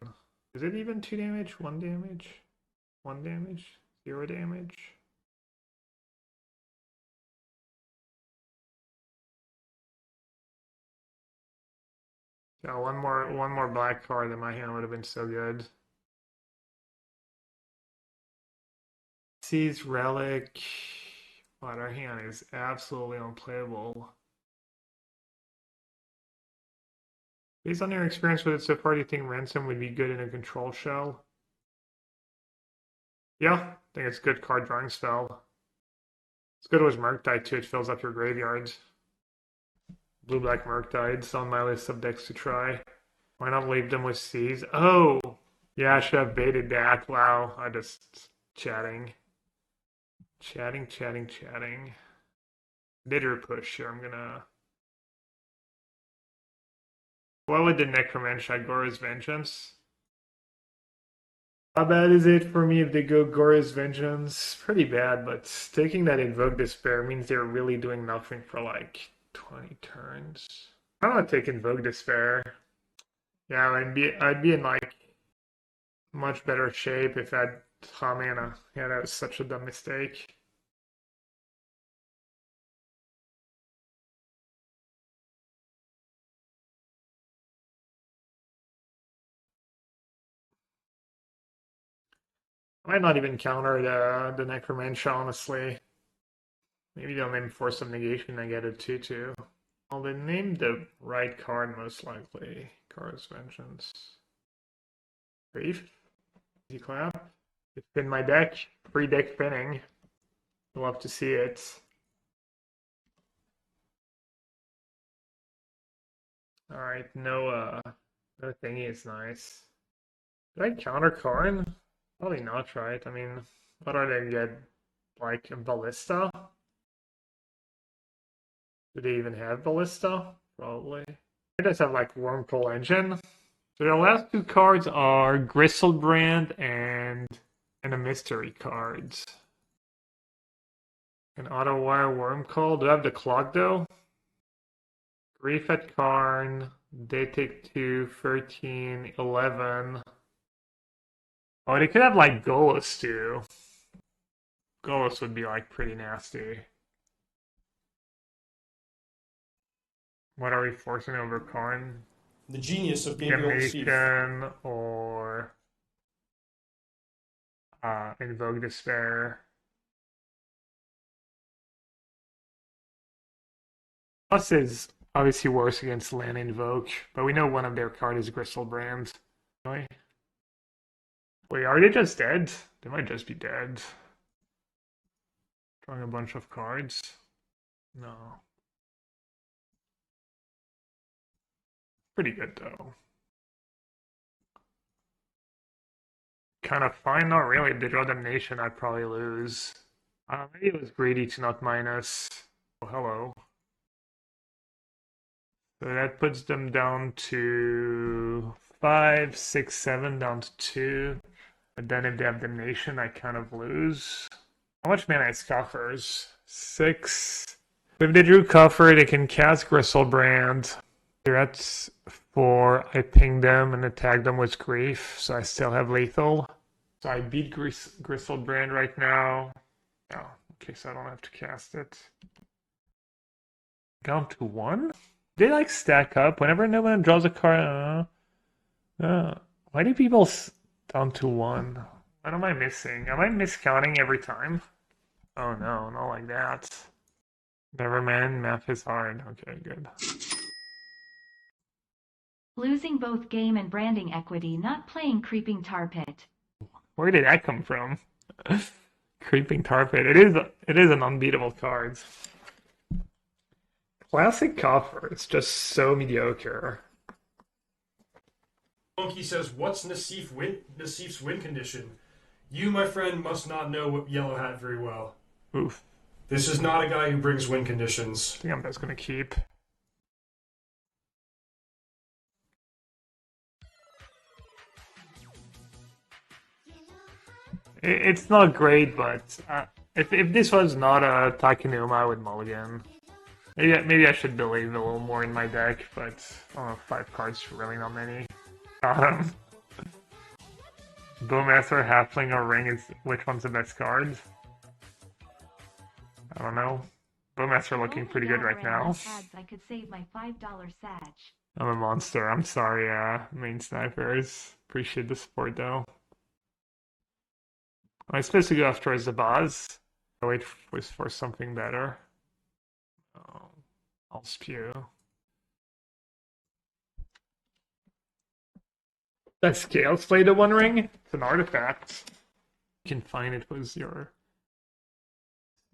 Is it even 2 damage? 1 damage? 1 damage? 0 damage? Yeah, one more black card in my hand would have been so good. Seize Relic. But our hand is absolutely unplayable. Based on your experience with it so far, do you think Ransom would be good in a control shell? Yeah, I think it's a good card drawing spell. It's good with Murktide too, it fills up your graveyard. Blue-black Murktide's on my list of decks to try. Why not leave them with Seize? Oh! Yeah, I should have baited that. Wow, I just... chatting. Chatting. Bitter push here, I'm gonna... What would the Necromancer Gora's Vengeance? How bad is it for me if they go Gora's Vengeance? Pretty bad, but taking that Invoke Despair means they're really doing nothing for like 20 turns. I don't want to take Invoke Despair. Yeah, I'd be in like much better shape if I had mana. Yeah, that was such a dumb mistake. I might not even counter the Necromancer, honestly. Maybe they'll name Force of Negation and get a 2/2. Well, they named the right card most likely. Gora's Vengeance. Grief. Easy clap. Spin my deck. Free deck spinning. Love to see it. Alright, no thingy is nice. Did I counter Karn? Probably not, right? I mean, what are they get? Like a Ballista? Do they even have Ballista? Probably. It does have like Wormcoil Engine. So the last 2 cards are Griselbrand and a mystery cards. An auto wire Wormcoil. Do I have the clock though? Grief at Karn. They take 2, 13, 11. Oh, they could have like Golos too. Golos would be like pretty nasty. What are we forcing over Karn? The genius of Gabriel Gemstone or Invoke Despair. Plus is obviously worse against Land Invoke, but we know one of their cards is Griselbrand. Really? Wait, are they just dead? They might just be dead. Drawing a bunch of cards? No. Pretty good though. Kind of fine, not really. If they draw Damnation, I'd probably lose. Maybe it was greedy to not minus. Oh, hello. So that puts them down to 5, 6, 7, down to 2. But then if they have Damnation, I kind of lose. How much mana is Coffers? 6. If they drew Coffer, they can cast Griselbrand. They're at 4. I ping them and attack them with Grief, so I still have lethal. So I beat Griselbrand right now. Oh, okay, so I don't have to cast it. Down to 1? They like stack up whenever no one draws a card. Why do people down to 1? What am I missing? Am I miscounting every time? Oh no, not like that. Never mind, math is hard. Okay, good. Losing both game and branding equity, not playing Creeping Tar Pit. Where did that come from? Creeping Tar Pit. It is an unbeatable card. Classic Coffer. It's just so mediocre. Monkey says, what's Nassif's win condition? You, my friend, must not know Yellow Hat very well. Oof. This is not a guy who brings win conditions. I think I'm just gonna keep. It's not great, but if this was not a Takenuma, I would mulligan. Maybe I should believe a little more in my deck, but 5 cards really not many. Bowmaster, Halfling, or Ring is which one's the best card? I don't know. Bowmaster looking pretty good right now. I could save my $5 Sag. I'm a monster. I'm sorry, main snipers. Appreciate the support though. I'm supposed to go after Zabaz. I'll wait for something better. Oh, I'll spew. That Scales played a One Ring? It's an artifact. You can find it with your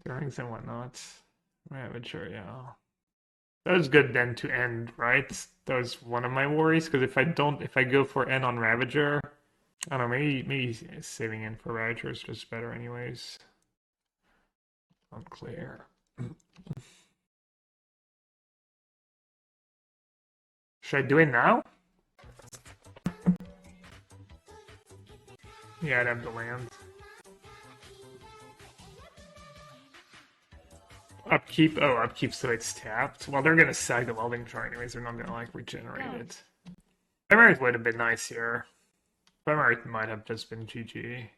stirrings and whatnot. Ravager, yeah. That was good then to end, right? That was one of my worries, because if I go for N on Ravager, I don't know, maybe saving in for Ravager is just better anyways. Unclear. Should I do it now? Yeah, I'd have the land. Upkeep? Oh, upkeep so it's tapped. Well, they're gonna sag the Welding Jar anyways, they're not gonna like regenerate it. Ephemerate would have been nice here. Ephemerate might have just been GG.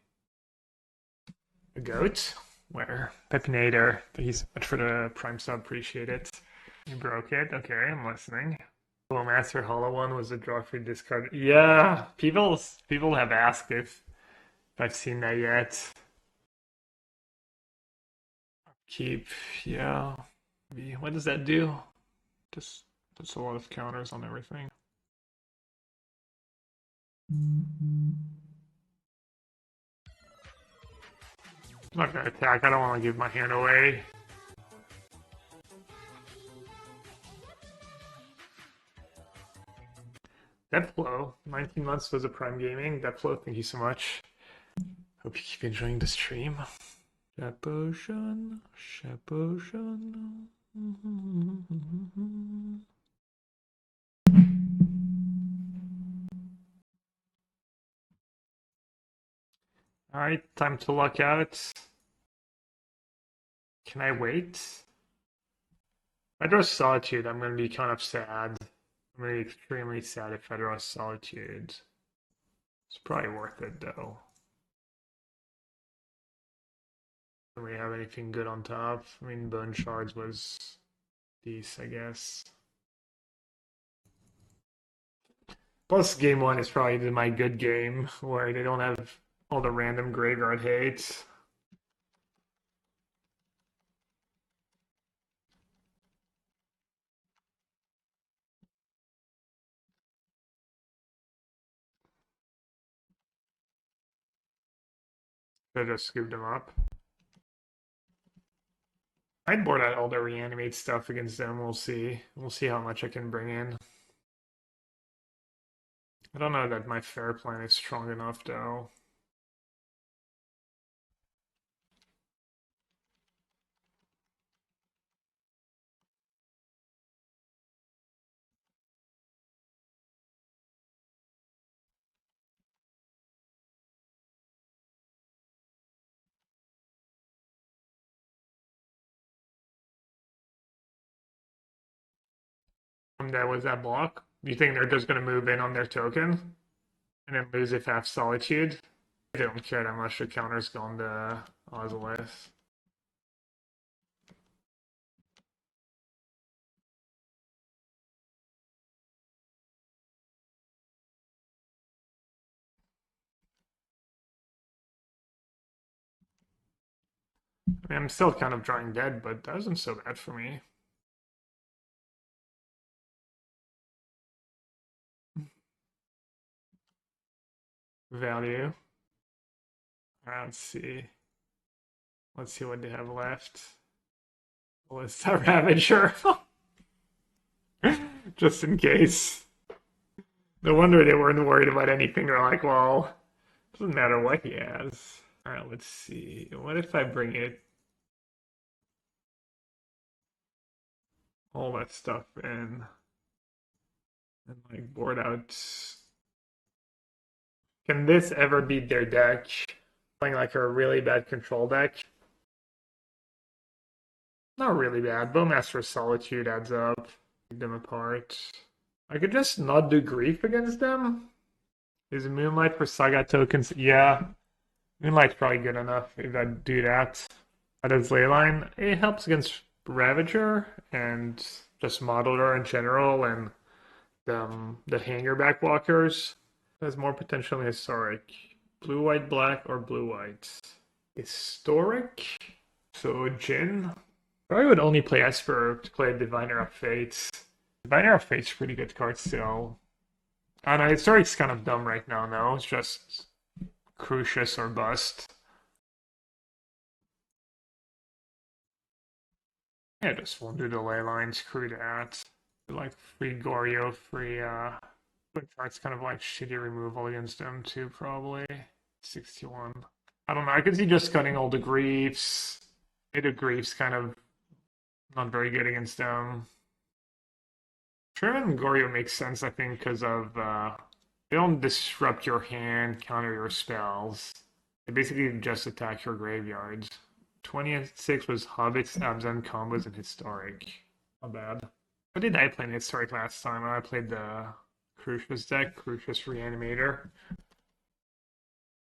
A goat? Where? Pepinator. Thank you so much for the Prime sub, appreciate it. You broke it? Okay, I'm listening. Bowmaster Hollow one was a draw free discard. Yeah, people have asked if I've seen that yet. Keep, yeah. What does that do? Just puts a lot of counters on everything. I'm not gonna attack, I don't want to give my hand away. Depthflow, 19 months was a Prime Gaming. Depthflow, thank you so much. Hope you keep enjoying the stream. Shapotion. Alright, time to lock out. Can I wait? If I draw Solitude, I'm going to be kind of sad. I'm going to be extremely sad if I draw Solitude. It's probably worth it though. Don't really have anything good on top. I mean, Bone Shards was decent, I guess. Plus, game 1 is probably my good game, where they don't have all the random graveyard hate. I just scooped them up. I'd board out all the reanimate stuff against them. We'll see. We'll see how much I can bring in. I don't know that my fair plan is strong enough, though. That was that block. You think they're just going to move in on their token and then lose if half Solitude? They don't care that much. The counter's gone to Ozolith. I mean, I'm still kind of drawing dead, but that wasn't so bad for me. value. Alright, let's see. Let's see what they have left. Ballista Ravager. Just in case. No wonder they weren't worried about anything. They're like, well, doesn't matter what he has. Alright, let's see. What if I bring it all that stuff in and like board out? Can this ever beat their deck? Playing like a really bad control deck? Not really bad. Bowmaster Solitude adds up. Take them apart. I could just not do grief against them. Is Moonlight for Saga tokens? Yeah. Moonlight's probably good enough if I do that. How does Leyline? It helps against Ravager and just Modeler in general and the hanger back blockers. Has more potential than Historic. Blue, white, black, or blue, white? Historic? So Jin? Probably would only play Esper to play Diviner of Fates. Diviner of Fate's pretty good card still. I don't know, Historic's kind of dumb right now, no? It's just Crucius or bust. Yeah, just won't do the ley line, screw that. Like free Goryo, free it's kind of like shitty removal against them too, probably. 61. I don't know, I could see just cutting all the griefs. The griefs kind of not very good against them. Triome and Goryo makes sense, I think, because of they don't disrupt your hand, counter your spells. They basically just attack your graveyards. 26 was Hobbits, Abzan combos, and Historic. Not bad. What did I play in Historic last time? I played the Crucius deck, Crucius Reanimator.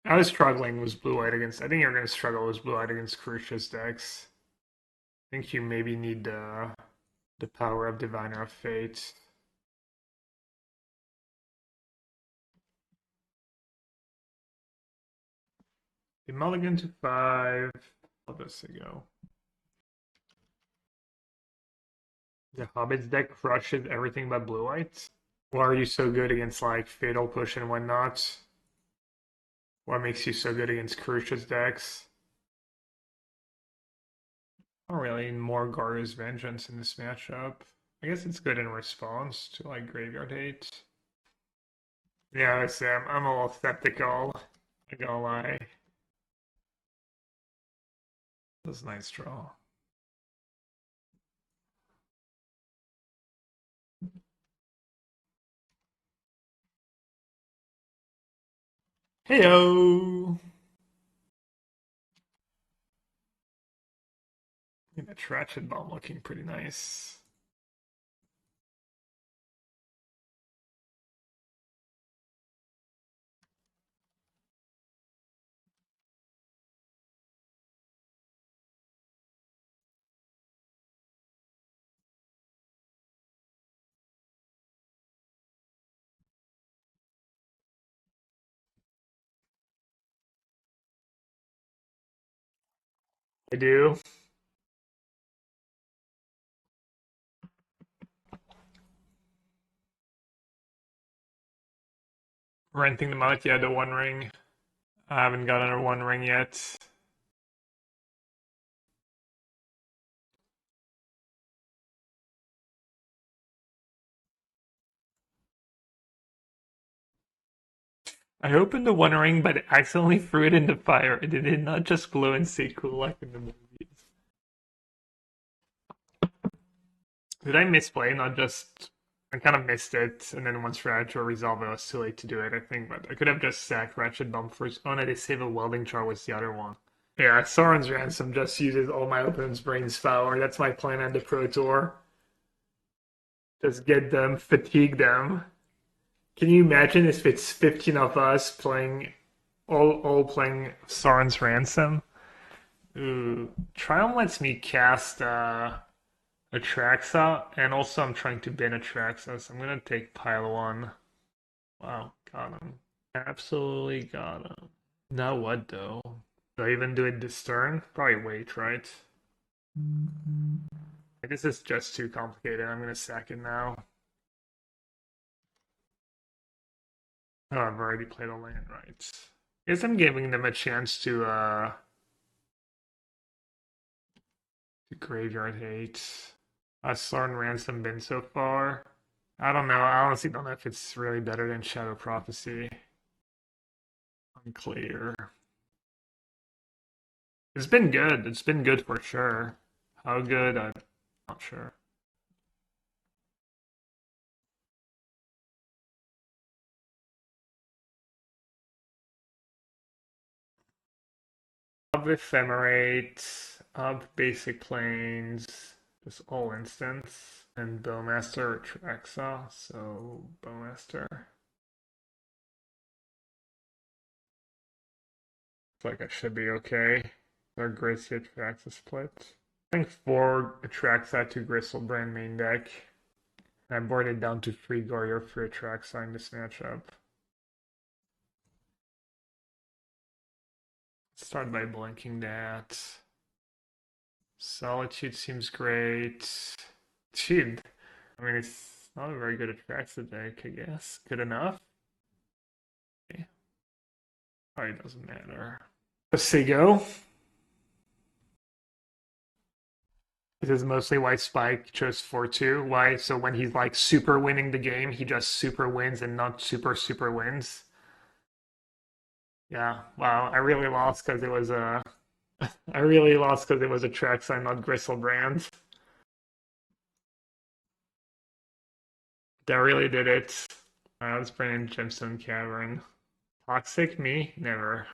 I was struggling with blue-white against... I think you're going to struggle with blue-white against Crucius decks. I think you maybe need the power of Diviner of Fate. The mulligan to 5. How does it go? The Hobbits deck crushes everything but blue white. Why are you so good against like Fatal Push and whatnot? What makes you so good against Crucius decks? Not really more Goryo's Vengeance in this matchup. I guess it's good in response to like Graveyard Hate. Yeah, Sam, I'm a little skeptical. I'm not gonna lie. That's a nice draw. Heyo! That Ratchet Bomb looking pretty nice. I do. Renting them out, yeah, the One Ring. I haven't gotten a One Ring yet. I opened the One Ring, but accidentally threw it in the fire. It did not just glow and stay cool like in the movies. Did I misplay? Not just... I kind of missed it, and then once Ratchet resolved it, I was too late to do it, I think, but I could have just sacked Ratchet Bomb first. Oh no, they save a Welding Char was the other one. Yeah, Sauron's Ransom just uses all my opponent's brains power. That's my plan on the Pro Tour. Just get them, fatigue them. Can you imagine if it's 15 of us playing, all playing Sauron's Ransom? Ooh, Triumph lets me cast Atraxa, and also I'm trying to bin Atraxa, so I'm gonna take pile 1. Wow, got him. Absolutely got him. Now what though? Do I even do it this turn? Probably wait, right? This is just too complicated. I'm gonna sack it now. Oh, I've already played a land, right? Guess I'm giving them a chance to graveyard hate. Has Thorn Ransom been so far? I don't know. I honestly don't know if it's really better than Shadow Prophecy. Unclear. It's been good. It's been good for sure. How good? I'm not sure. Of Ephemerate, of Basic Planes, just all instants, and Bowmaster or Atraxa, so Bowmaster. Looks like I should be okay. Our Gracie Atraxa split. I think 4 Atraxa to Griselbrand main deck. I boarded down to 3 Goryo for Atraxa in this matchup. Start by blanking that. Solitude seems great. Dude, I mean, it's not a very good Atraxa deck, I guess. Good enough? Okay. Probably doesn't matter. MTGO. This is mostly why Spike chose 4-2. Why? So when he's like super winning the game, he just super wins and not super wins. Yeah, wow, I really lost because it was a I really lost because it was a Atraxa and not Griselbrand. That really did it. I was playing Gemstone Cavern. Toxic me? Never.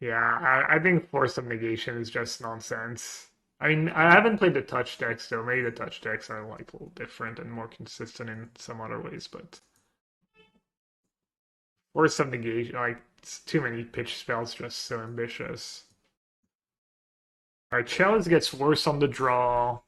Yeah, I think Force of Negation is just nonsense. I mean, I haven't played the touch decks though. Maybe the touch decks are like a little different and more consistent in some other ways, but Force of Negation, like, it's too many pitch spells, just so ambitious. Alright, Chalice gets worse on the draw.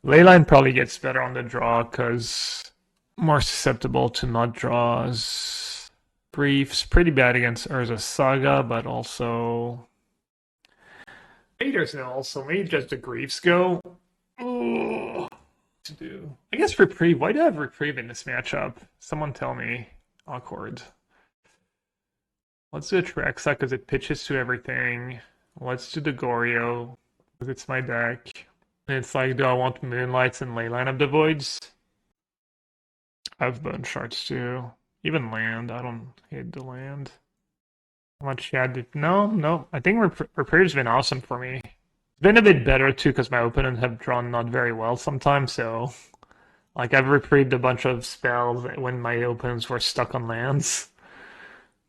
Leyline probably gets better on the draw because more susceptible to nut draws. Brief's pretty bad against Urza Saga, but also maybe there's no also. Maybe just the Griefs go. Ugh. To do. I guess Reprieve. Why do I have Reprieve in this matchup? Someone tell me. Awkward. Let's do Atraxa because it pitches to everything. Let's do the Goryo because it's my deck. And it's like, do I want Moonlights and Leyline of the Voids? I have Bone Shards too. Even land. I don't hate the land. How much had no. I think Repair's been awesome for me. It's been a bit better too because my opponents have drawn not very well sometimes, so like I've reprieved a bunch of spells when my opponents were stuck on lands.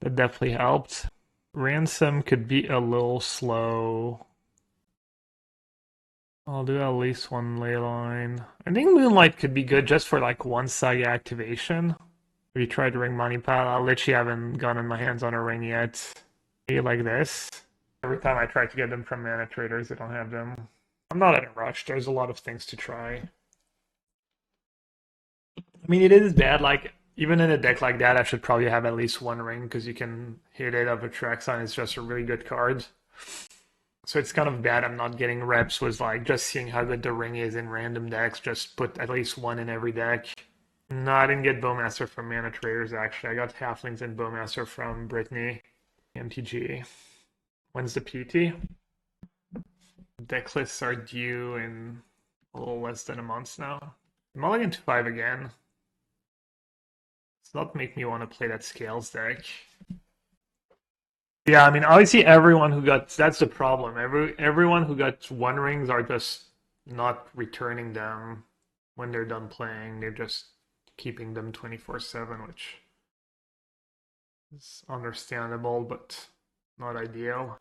That definitely helped. Ransom could be a little slow. I'll do at least one Leyline. I think Moonlight could be good just for like one Saga activation. Have you tried Ring Money Pile? I literally haven't gotten my hands on a ring yet. Maybe like this. Every time I try to get them from mana traders, they don't have them. I'm not in a rush. There's a lot of things to try. I mean, it is bad. Like, even in a deck like that, I should probably have at least one ring because you can hit it up with Atraxa and it's just a really good card. So it's kind of bad I'm not getting reps with like just seeing how good the ring is in random decks. Just put at least one in every deck. No, I didn't get Bowmaster from Mana Traders actually. I got Halflings and Bowmaster from Brittany, MTG. When's the PT? Decklists are due in a little less than a month now. Mulligan to 5 again. Does not make me want to play that Scales deck. Yeah, I mean, obviously everyone who got... That's the problem. Everyone who got one rings are just not returning them when they're done playing. They're just keeping them 24/7, which is understandable, but not ideal.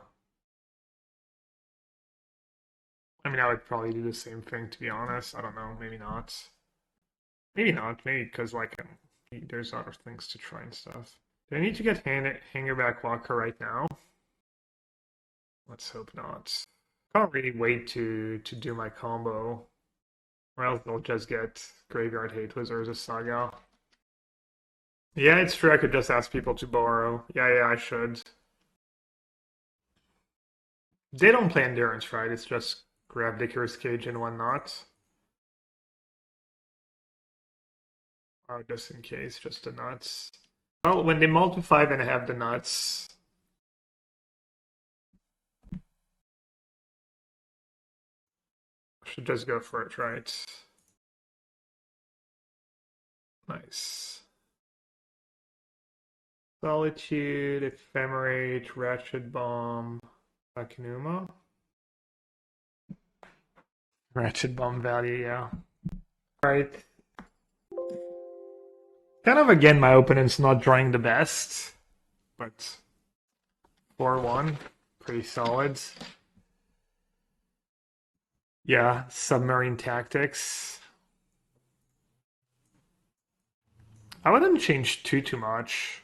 I mean, I would probably do the same thing, to be honest. I don't know. Maybe not. Maybe not. Maybe because, like, there's other things to try and stuff. Do I need to get Hangerback Walker right now? Let's hope not. Can't really wait to do my combo. Or else they'll just get Graveyard Hate with Urza Saga. Yeah, it's true. I could just ask people to borrow. Yeah, I should. They don't play Endurance, right? It's just grab Dicker's Cage and whatnot. just in case, just the nuts. Well, when they multiply and have the nuts. Should just go for it, right? Nice. Solitude, Ephemerate, Ratchet Bomb, Akinuma. Ratchet Bomb value, yeah. Right. Kind of again, my opponent's not drawing the best, but 4-1, pretty solid. Yeah, submarine tactics. I wouldn't change too much.